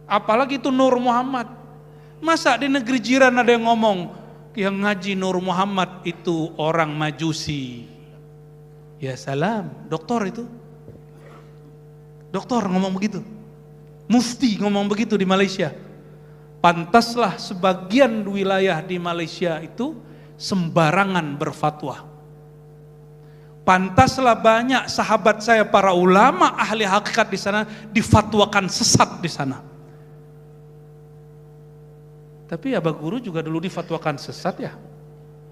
Apalagi itu Nur Muhammad. Masa di negeri jiran ada yang ngomong yang ngaji Nur Muhammad itu orang Majusi? Ya salam, doktor itu. Doktor ngomong begitu. Mufti ngomong begitu di Malaysia. Pantaslah sebagian wilayah di Malaysia itu sembarangan berfatwa. Pantaslah banyak sahabat saya para ulama ahli hakikat di sana difatwakan sesat di sana. Tapi Abah Guru juga dulu difatwakan sesat ya.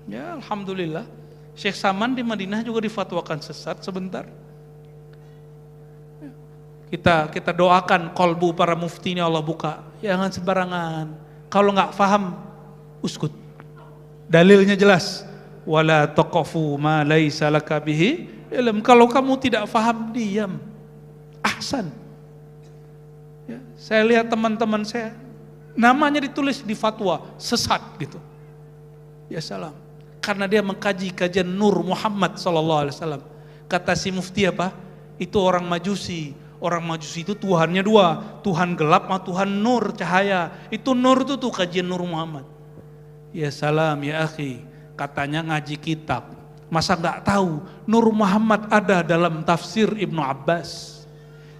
Ya alhamdulillah. Syekh Saman di Madinah juga difatwakan sesat sebentar. Kita doakan kolbu para mufti ini Allah buka. Jangan sembarangan. Kalau nggak paham, uskut. Dalilnya jelas. Wala taqafu ma laisa laka bihi ilm. Kalau kamu tidak paham, diam. Ahsan. Ya, saya lihat teman-teman saya, namanya ditulis di fatwa sesat gitu. Ya salam. Karena dia mengkaji kajian Nur Muhammad SAW. Kata si mufti apa? Itu orang Majusi. Orang Majusi itu Tuhannya dua, Tuhan gelap sama Tuhan nur, cahaya. Itu nur itu tuh kajian Nur Muhammad. Ya salam ya akhi, katanya ngaji kitab. Masa nggak tahu Nur Muhammad ada dalam tafsir Ibnu Abbas?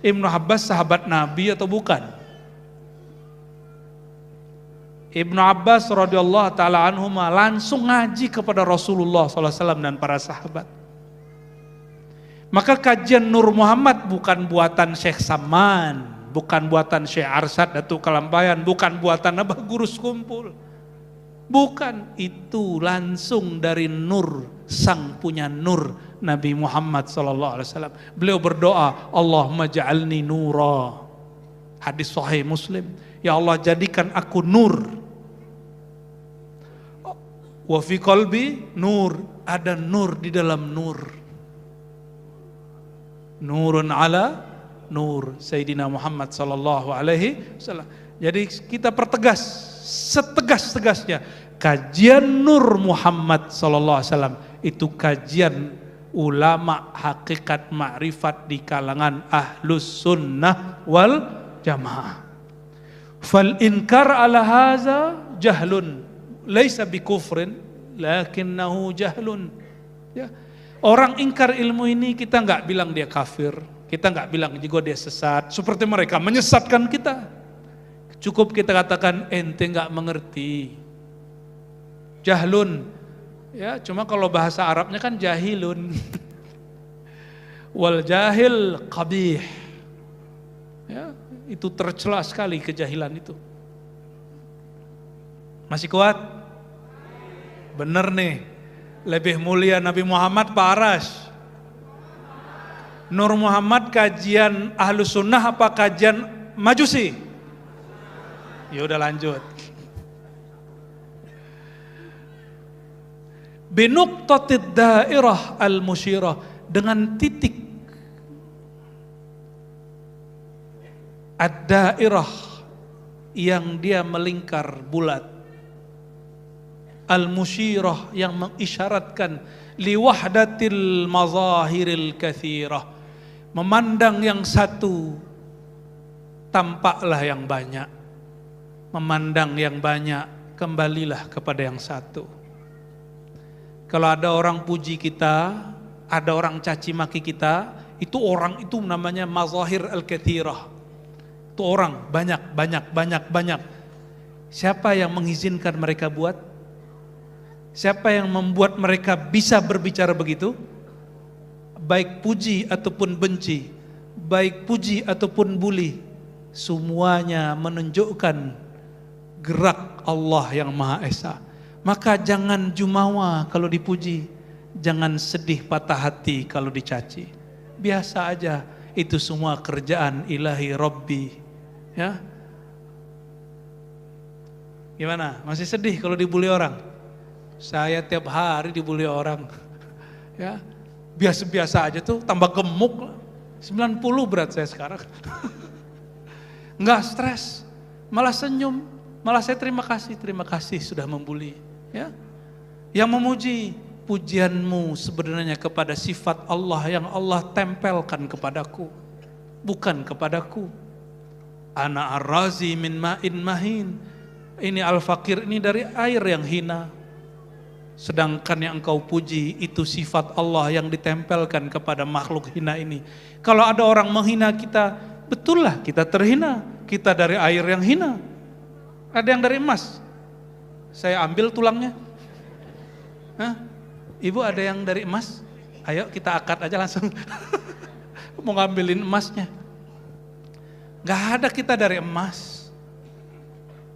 Ibnu Abbas sahabat Nabi atau bukan? Ibnu Abbas radhiyallahu taala anhuma langsung ngaji kepada Rasulullah SAW dan para sahabat. Maka kajian Nur Muhammad bukan buatan Syekh Saman, bukan buatan Syekh Arsad Datuk Kalampayan, bukan buatan Abah Guru Sekumpul. Bukan, itu langsung dari Nur, sang punya Nur Nabi Muhammad SAW. Beliau berdoa, Allahumma ja'alni nura. Hadis sahih Muslim. Ya Allah jadikan aku nur. Wa fi qalbi nur, ada nur di dalam nur. Nurun ala nur, Sayyidina Muhammad sallallahu alaihi wasallam. Jadi kita pertegas setegas-tegasnya, kajian Nur Muhammad sallallahu alaihi wasallam itu kajian ulama hakikat ma'rifat di kalangan ahlus sunnah wal jamaah. Fal inkar ala haza jahlun, laisa bikufrin, lakinnahu jahlun. Ya. Orang ingkar ilmu ini kita nggak bilang dia kafir, kita nggak bilang juga dia sesat, seperti mereka menyesatkan kita. Cukup kita katakan ente nggak mengerti, jahlun. Ya, cuma kalau bahasa Arabnya kan jahilun. Wal jahil qabih. Ya, itu tercela sekali kejahilan itu. Masih kuat? Bener nih. Lebih mulia Nabi Muhammad Pak Arash? Nur Muhammad kajian Ahlus Sunnah apa kajian Majusi? Ya udah lanjut. Binuqtatid dairah al-musyirah, dengan titik ad-dairah yang dia melingkar bulat, al-musyirah yang mengisyaratkan liwahdatil mazahiril katsirah, memandang yang satu tampaklah yang banyak, memandang yang banyak kembalilah kepada yang satu. Kalau ada orang puji kita, ada orang caci maki kita, itu orang itu namanya mazahir al-katsirah. Itu orang banyak. Siapa yang mengizinkan mereka buat? Siapa yang membuat mereka bisa berbicara begitu? Baik puji ataupun benci, baik puji ataupun bully, semuanya menunjukkan gerak Allah yang Maha Esa. Maka jangan jumawa kalau dipuji, jangan sedih patah hati kalau dicaci. Biasa aja, itu semua kerjaan ilahi Rabbi. Ya. Gimana? Masih sedih kalau dibully orang? Saya tiap hari dibully orang. Ya. Biasa-biasa aja tuh, tambah gemuk. 90 berat saya sekarang. Enggak stres, malah senyum, malah saya terima kasih sudah membuli. Ya, yang memuji, pujianmu sebenarnya kepada sifat Allah yang Allah tempelkan kepadaku, bukan kepadaku. Ana ar-razi min ma'in mahin, ini al-fakir ini dari air yang hina. Sedangkan yang engkau puji itu sifat Allah yang ditempelkan kepada makhluk hina ini. Kalau ada orang menghina kita, betul lah kita terhina, kita dari air yang hina. Ada yang dari emas, saya ambil tulangnya. Hah? Ibu ada yang dari emas? Ayo kita akad aja langsung. Mau ngambilin emasnya. Gak ada kita dari emas.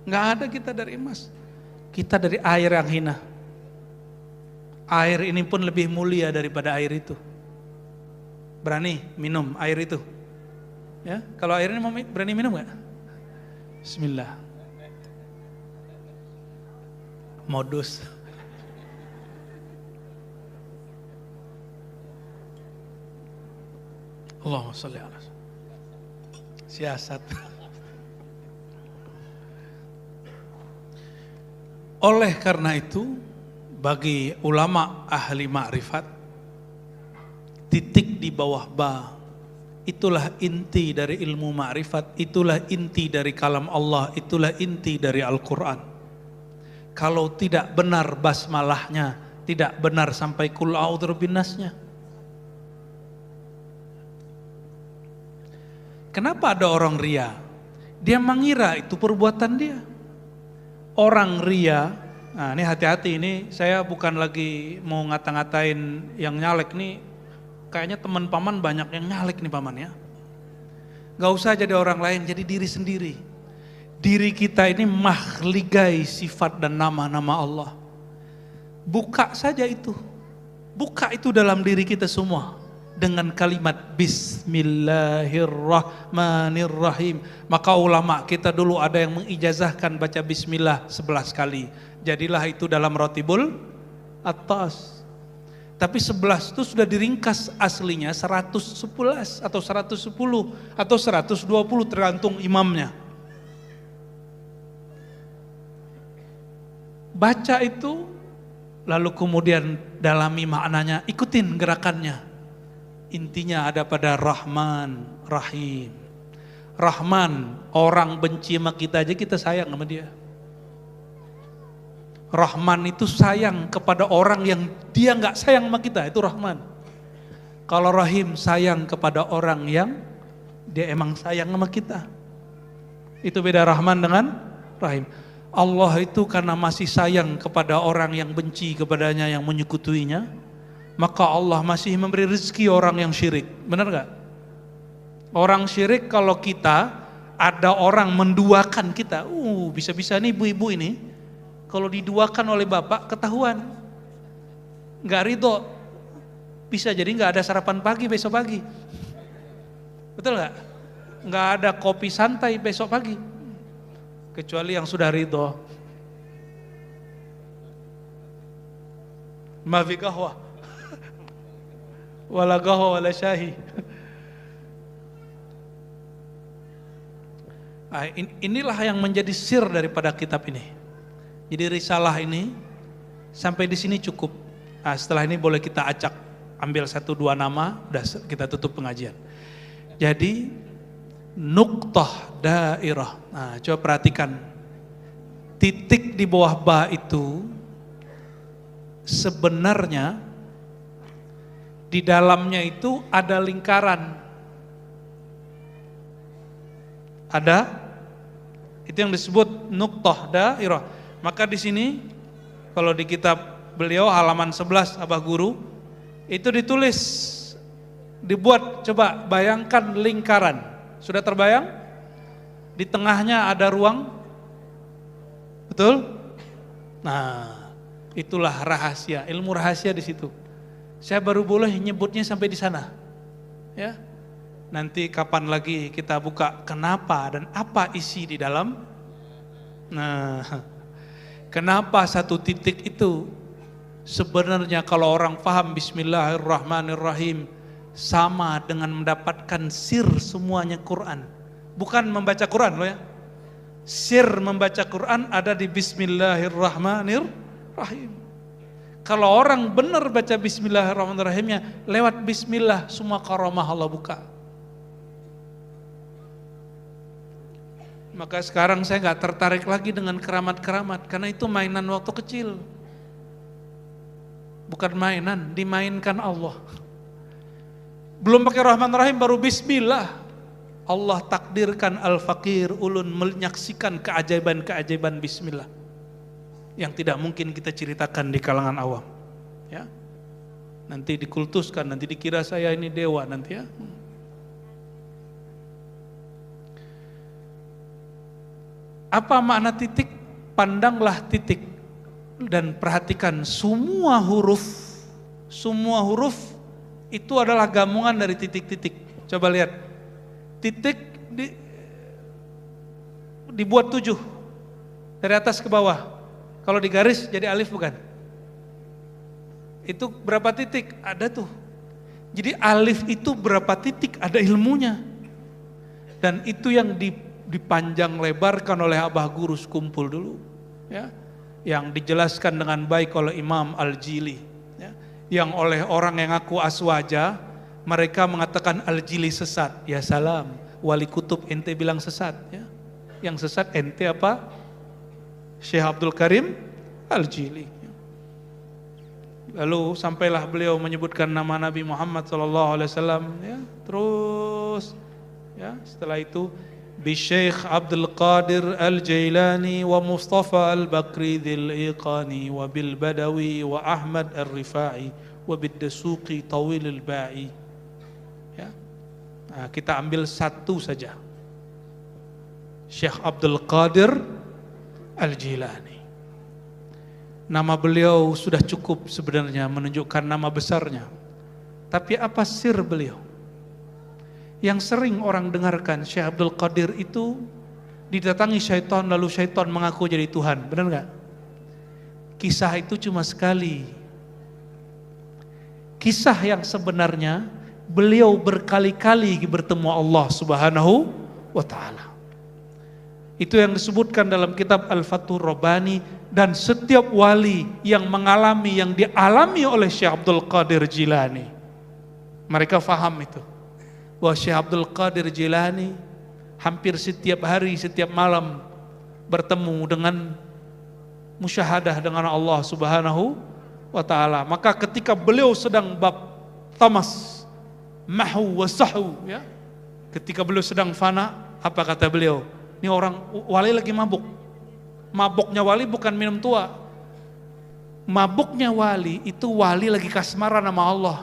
Gak ada kita dari emas. Kita dari air yang hina. Air ini pun lebih mulia daripada air itu. Berani minum air itu? Ya, kalau air ini mau berani minum gak? Bismillah. Modus. Allahumma sholli ala siasat. Oleh karena itu, bagi ulama ahli ma'rifat, titik di bawah ba, itulah inti dari ilmu ma'rifat, itulah inti dari kalam Allah, itulah inti dari Al-Quran. Kalau tidak benar basmalahnya, tidak benar sampai kul a'udzu binnasnya. Kenapa ada orang ria? Dia mengira itu perbuatan dia. Orang ria, nah ini hati-hati, ini saya bukan lagi mau ngata-ngatain yang nyalek nih. Kayaknya teman paman banyak yang nyalek nih paman ya. Gak usah jadi orang lain, jadi diri sendiri. Diri kita ini mahligai sifat dan nama-nama Allah. Buka saja itu. Buka itu dalam diri kita semua. dengan kalimat Bismillahirrahmanirrahim. Maka ulama kita dulu ada yang mengijazahkan baca Bismillah 11 kali. Jadilah itu dalam Rotibul Atas. Tapi 11 itu sudah diringkas aslinya 111 atau 110 atau 120 tergantung imamnya. Baca itu lalu kemudian dalami maknanya, ikutin gerakannya. Intinya ada pada Rahman, Rahim. Rahman, orang benci sama kita aja kita sayang sama dia. Rahman itu sayang kepada orang yang dia nggak sayang sama kita, itu Rahman. Kalau Rahim sayang kepada orang yang dia emang sayang sama kita. Itu beda Rahman dengan Rahim. Allah itu karena masih sayang kepada orang yang benci kepadanya, yang menyekutuinya, maka Allah masih memberi rezeki orang yang syirik. Benar gak? Orang syirik kalau kita ada orang menduakan kita, bisa-bisa nih ibu-ibu ini kalau diduakan oleh bapak ketahuan nggak ridho, bisa jadi nggak ada sarapan pagi besok pagi. Betul nggak? Nggak ada kopi santai besok pagi, kecuali yang sudah ridho. Ma fi qahwa wala qahwa wala syahi. Inilah yang menjadi sir daripada kitab ini. Jadi risalah ini sampai di sini cukup. Setelah ini boleh kita acak, ambil 1-2 nama, udah kita tutup pengajian. Jadi nuqtah dairah. Coba perhatikan, titik di bawah ba itu sebenarnya di dalamnya itu ada lingkaran. Ada, itu yang disebut nuqtah dairah. Maka di sini kalau di kitab beliau halaman 11 Abah Guru itu ditulis, dibuat, coba bayangkan lingkaran. Sudah terbayang? Di tengahnya ada ruang. Betul? Nah, itulah rahasia, ilmu rahasia di situ. Saya baru boleh nyebutnya sampai di sana. Ya. Nanti kapan lagi kita buka kenapa dan apa isi di dalam. Nah, kenapa satu titik itu sebenarnya kalau orang paham Bismillahirrahmanirrahim sama dengan mendapatkan sir semuanya Quran. Bukan membaca Quran loh ya. Sir membaca Quran ada di Bismillahirrahmanirrahim. Kalau orang benar baca Bismillahirrahmanirrahimnya, lewat Bismillah semua karamah Allah buka. Maka sekarang saya nggak tertarik lagi dengan keramat-keramat, karena itu mainan waktu kecil. Bukan mainan, dimainkan Allah. Belum pakai Rahman Rahim baru Bismillah. Allah takdirkan al-fakir ulun menyaksikan keajaiban-keajaiban Bismillah yang tidak mungkin kita ceritakan di kalangan awam. Ya, nanti dikultuskan, nanti dikira saya ini dewa nanti ya. Apa makna titik? Pandanglah titik dan perhatikan semua huruf itu adalah gabungan dari titik-titik. Coba lihat, titik dibuat 7 dari atas ke bawah. Kalau digaris jadi alif bukan? Itu berapa titik? Ada tuh. Jadi alif itu berapa titik? Ada ilmunya. Dan itu yang dipanjang lebarkan oleh Abah Guru kumpul dulu, ya, yang dijelaskan dengan baik oleh Imam Al-Jili, ya, yang oleh orang yang ngaku aswaja mereka mengatakan Al-Jili sesat. Ya salam, wali kutub ente bilang sesat, ya. Yang sesat ente apa? Syekh Abdul Karim Al-Jili. Lalu sampailah beliau menyebutkan nama Nabi Muhammad SAW, ya, terus, ya, setelah itu Syekh Abdul Qadir Al-Jailani wa Mustafa Al-Bakri Dzil Iqani wa bil Badawi wa Ahmad Ar-Rifai wa bid Dasuqi Tawil Al-Ba'i. Ya. Nah, kita ambil satu saja. Syekh Abdul Qadir Al-Jailani. Nama beliau sudah cukup sebenarnya menunjukkan nama besarnya. Tapi apa sir beliau? Yang sering orang dengarkan, Syekh Abdul Qadir itu didatangi syaitan, lalu syaitan mengaku jadi Tuhan. Benar nggak? Kisah itu cuma sekali. Kisah yang sebenarnya beliau berkali-kali bertemu Allah Subhanahu wa Ta'ala. Itu yang disebutkan dalam kitab Al-Fathur Rabbani, dan setiap wali yang mengalami yang dialami oleh Syekh Abdul Qadir Jilani, mereka faham itu. Bahwa Syekh Abdul Qadir Jilani hampir setiap hari, setiap malam bertemu dengan musyahadah dengan Allah Subhanahu wa Ta'ala. Maka ketika beliau sedang bab tamas, mahu wa sahu, ya, ketika beliau sedang fana, apa kata beliau? Ini orang wali lagi mabuk. Mabuknya wali bukan minum tua. Mabuknya wali itu wali lagi kasmaran sama Allah.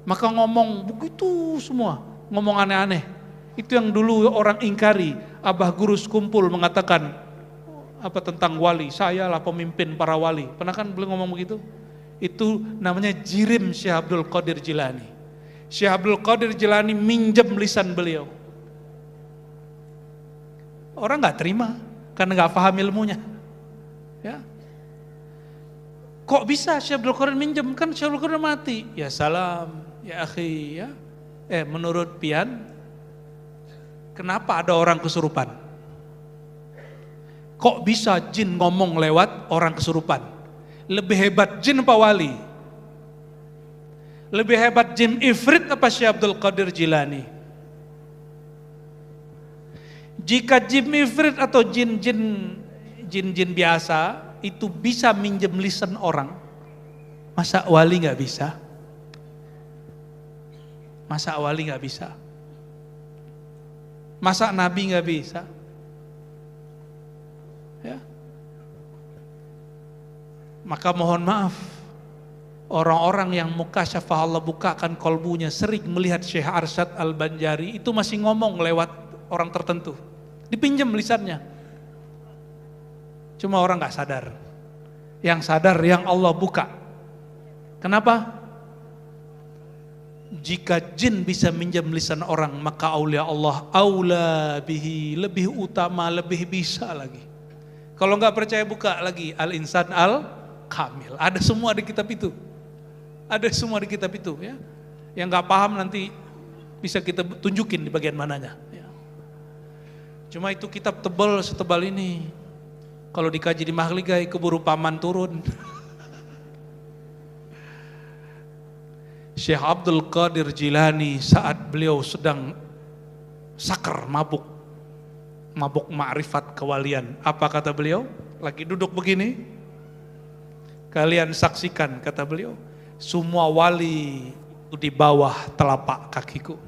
Maka ngomong begitu semua, ngomong aneh-aneh. Itu yang dulu orang ingkari. Abah Guru Sekumpul mengatakan apa tentang wali, saya lah pemimpin para wali. Pernah kan beliau ngomong begitu? Itu namanya jirim Syekh Abdul Qadir Jilani. Syekh Abdul Qadir Jilani minjem lisan beliau. Orang nggak terima karena nggak paham ilmunya. Ya. Kok bisa Syekh Abdul Qadir minjem? Kan Syekh Abdul Qadir mati. Ya salam, ya akhi, ya. Menurut pian, kenapa ada orang kesurupan? Kok bisa jin ngomong lewat orang kesurupan? Lebih hebat jin apa wali? Lebih hebat jin ifrit apa Syekh Abdul Qadir Jilani? Jika jin ifrit atau jin biasa itu bisa minjem lisan orang, masa wali nggak bisa? Masa wali nggak bisa? Masa nabi nggak bisa? Ya. Maka mohon maaf, orang-orang yang mukasyafah Allah bukakan kolbunya sering melihat Syekh Arsyad Al-Banjari itu masih ngomong lewat orang tertentu. Dipinjam lisannya. Cuma orang gak sadar. Yang sadar yang Allah buka. Kenapa? Jika jin bisa minjam lisan orang, maka aulia Allah aula bihi, lebih utama, lebih bisa lagi. Kalau gak percaya buka lagi Al-Insan Al-Kamil. Ada semua di kitab itu. Ada semua di kitab itu, ya. Yang gak paham nanti bisa kita tunjukin di bagian mananya. Cuma itu kitab tebal setebal ini. Kalau dikaji di Mahligai keburu paman turun. Syekh Abdul Qadir Jilani saat beliau sedang sakar, mabuk ma'rifat kewalian. Apa kata beliau? Lagi duduk begini. Kalian saksikan, kata beliau, semua wali itu di bawah telapak kakiku.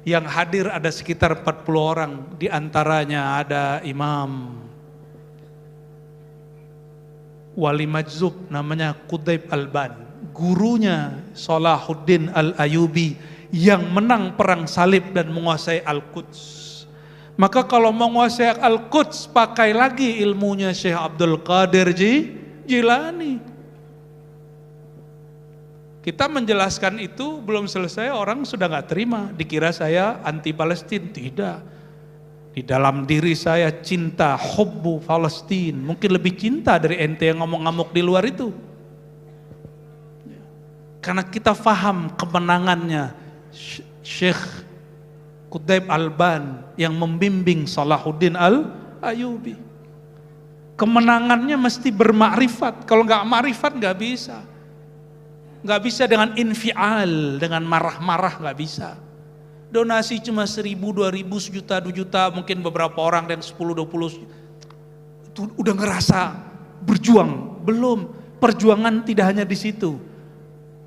Yang hadir ada sekitar 40 orang, di antaranya ada imam wali majzub namanya Qudayb Alban, gurunya Salahuddin Al-Ayubi yang menang perang salib dan menguasai Al-Quds. Maka kalau menguasai Al-Quds, pakai lagi ilmunya Syekh Abdul Qadir Jilani. Kita menjelaskan itu belum selesai, orang sudah gak terima, dikira saya anti Palestina. Tidak. Di dalam diri saya cinta, hubbu Palestina. Mungkin lebih cinta dari ente yang ngomong ngamuk di luar itu. Karena kita faham kemenangannya Syekh Qudayb Alban yang membimbing Salahuddin Al-Ayubi. Kemenangannya mesti bermakrifat. Kalau gak makrifat gak bisa. Gak bisa dengan infial, dengan marah-marah gak bisa. Donasi cuma 1.000, 2.000, sejuta, 2 juta, mungkin beberapa orang dan 10, 20. Itu udah ngerasa berjuang. Belum, perjuangan tidak hanya di situ.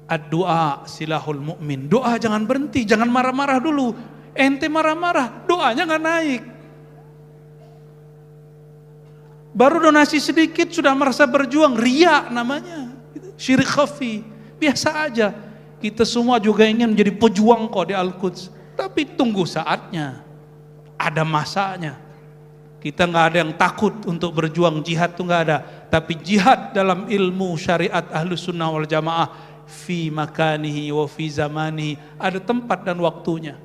Ad-doa silahul mu'min. Doa jangan berhenti, jangan marah-marah dulu. Ente marah-marah, doanya gak naik. Baru donasi sedikit sudah merasa berjuang, riya namanya. Syirik khafi. Biasa aja, kita semua juga ingin menjadi pejuang kok di Al-Quds. Tapi tunggu saatnya, ada masanya. Kita gak ada yang takut untuk berjuang, jihad itu gak ada. Tapi jihad dalam ilmu syariat Ahlus Sunnah wal Jamaah fi makanihi wa fi zamanihi, ada tempat dan waktunya.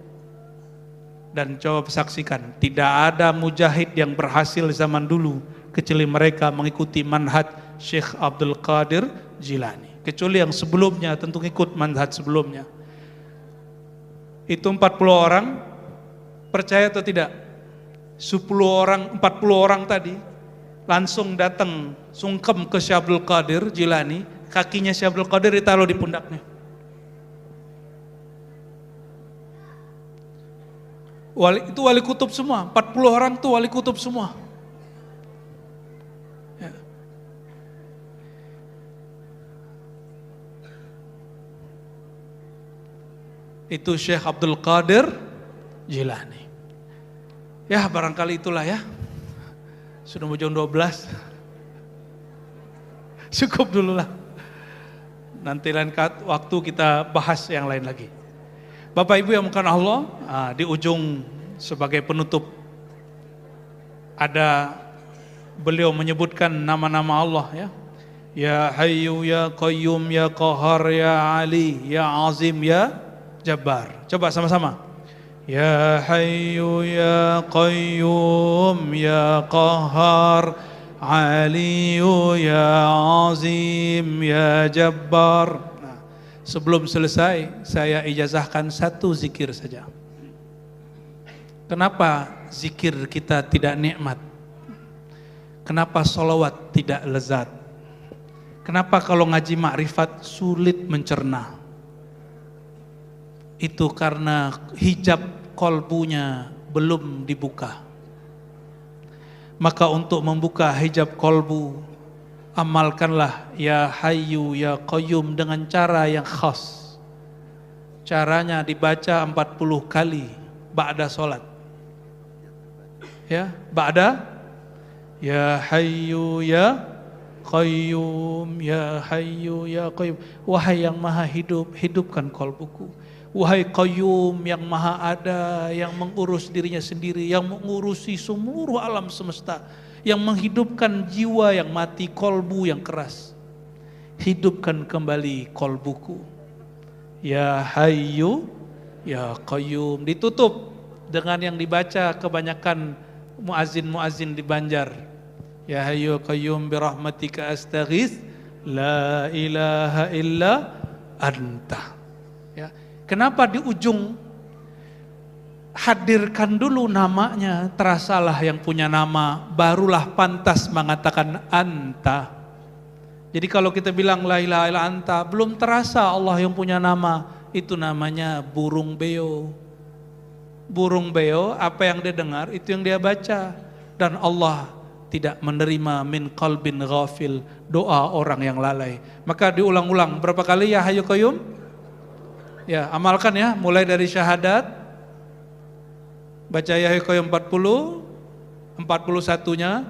Dan coba saksikan, tidak ada mujahid yang berhasil zaman dulu kecuali mereka mengikuti manhaj Syekh Abdul Qadir Jilani. Kecuali yang sebelumnya tentu ikut manhaj sebelumnya. Itu 40 orang, percaya atau tidak? 10 orang, 40 orang tadi langsung datang sungkem ke Syekh Abdul Qadir Jilani, kakinya Syekh Abdul Qadir ditaruh di pundaknya. Itu wali kutub semua, 40 orang itu wali kutub semua. Ya. Itu Syekh Abdul Qadir Jilani. Ya barangkali itulah ya. Sudah mau jam 12. Cukup dulu lah. Nanti lain waktu kita bahas yang lain lagi. Bapak Ibu yang dimuliakan Allah, di ujung sebagai penutup ada beliau menyebutkan nama-nama Allah ya. Ya Hayyu ya Qayyum ya Qahhar ya Ali ya Azim ya Jabbar. Coba sama-sama. Ya Hayyu ya Qayyum ya Qahhar Aliyu ya Azim ya Jabbar. Sebelum selesai, saya ijazahkan satu zikir saja. Kenapa zikir kita tidak nikmat? Kenapa sholawat tidak lezat? Kenapa kalau ngaji makrifat sulit mencerna? Itu karena hijab kolbunya belum dibuka. Maka untuk membuka hijab kolbu, amalkanlah ya Hayyu ya Qayyum dengan cara yang khas. Caranya dibaca 40 kali ba'da salat. Ya, ba'da ya Hayyu ya Qayyum ya Hayyu ya Qayyum. Wahai yang maha hidup, hidupkan kolbuku. Wahai Qayyum yang maha ada, yang mengurus dirinya sendiri, yang mengurusi seluruh alam semesta, yang menghidupkan jiwa yang mati, kolbu yang keras. Hidupkan kembali kolbuku. Ya Hayyu ya Qayyum. Ditutup dengan yang dibaca kebanyakan muazin-muazin di Banjar. Ya Hayyu Qayyum birahmatika astaghits la ilaha illa anta. Ya. Kenapa di ujung hadirkan dulu namanya, terasalah yang punya nama, barulah pantas mengatakan anta. Jadi kalau kita bilang la ilaha illa anta, belum terasa Allah yang punya nama, itu namanya burung beo. Burung beo, apa yang dia dengar, itu yang dia baca. Dan Allah tidak menerima min qalbin ghafil, doa orang yang lalai. Maka diulang-ulang, berapa kali ya Hayyu Qayyum? Ya, amalkan ya, mulai dari syahadat. Baca ya Hayyu Qayyum 40, 41-nya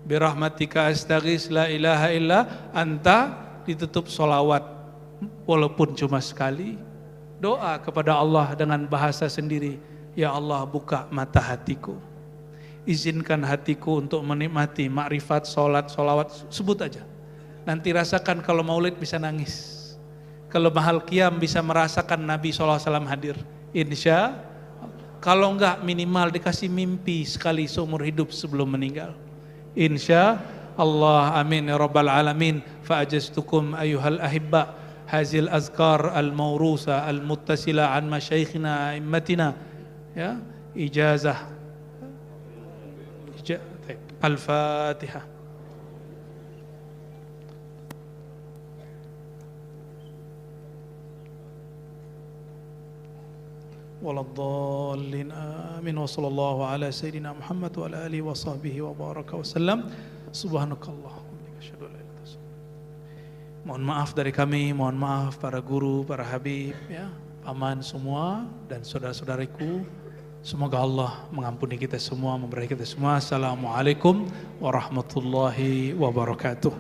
birahmatika astaghits la ilaha illa anta, ditutup sholawat walaupun cuma sekali. Doa kepada Allah dengan bahasa sendiri, ya Allah buka mata hatiku, izinkan hatiku untuk menikmati makrifat, sholat, sholawat, sebut aja. Nanti rasakan kalau maulid bisa nangis, kalau mahal qiyam bisa merasakan Nabi SAW hadir. Insya, kalau enggak minimal dikasih mimpi sekali seumur hidup sebelum meninggal. Insya Allah, amin ya rabbal alamin. Fa'ajaztukum ayuhal ahibba hazil azkar al-mawrusa al-muttasila an masyaikhina immatina. Ya, ijazah. Al-Fatihah. Waladhdallin, amin. Wa sallallahu ala sayyidina Muhammad wa ala alihi wa sahbihi wa baraka wa sallam. Subhanakallah. Mohon maaf dari kami, mohon maaf para guru, para habib, ya, paman semua dan saudara-saudariku. Semoga Allah mengampuni kita semua, memberkahi kita semua. Assalamualaikum warahmatullahi wabarakatuh.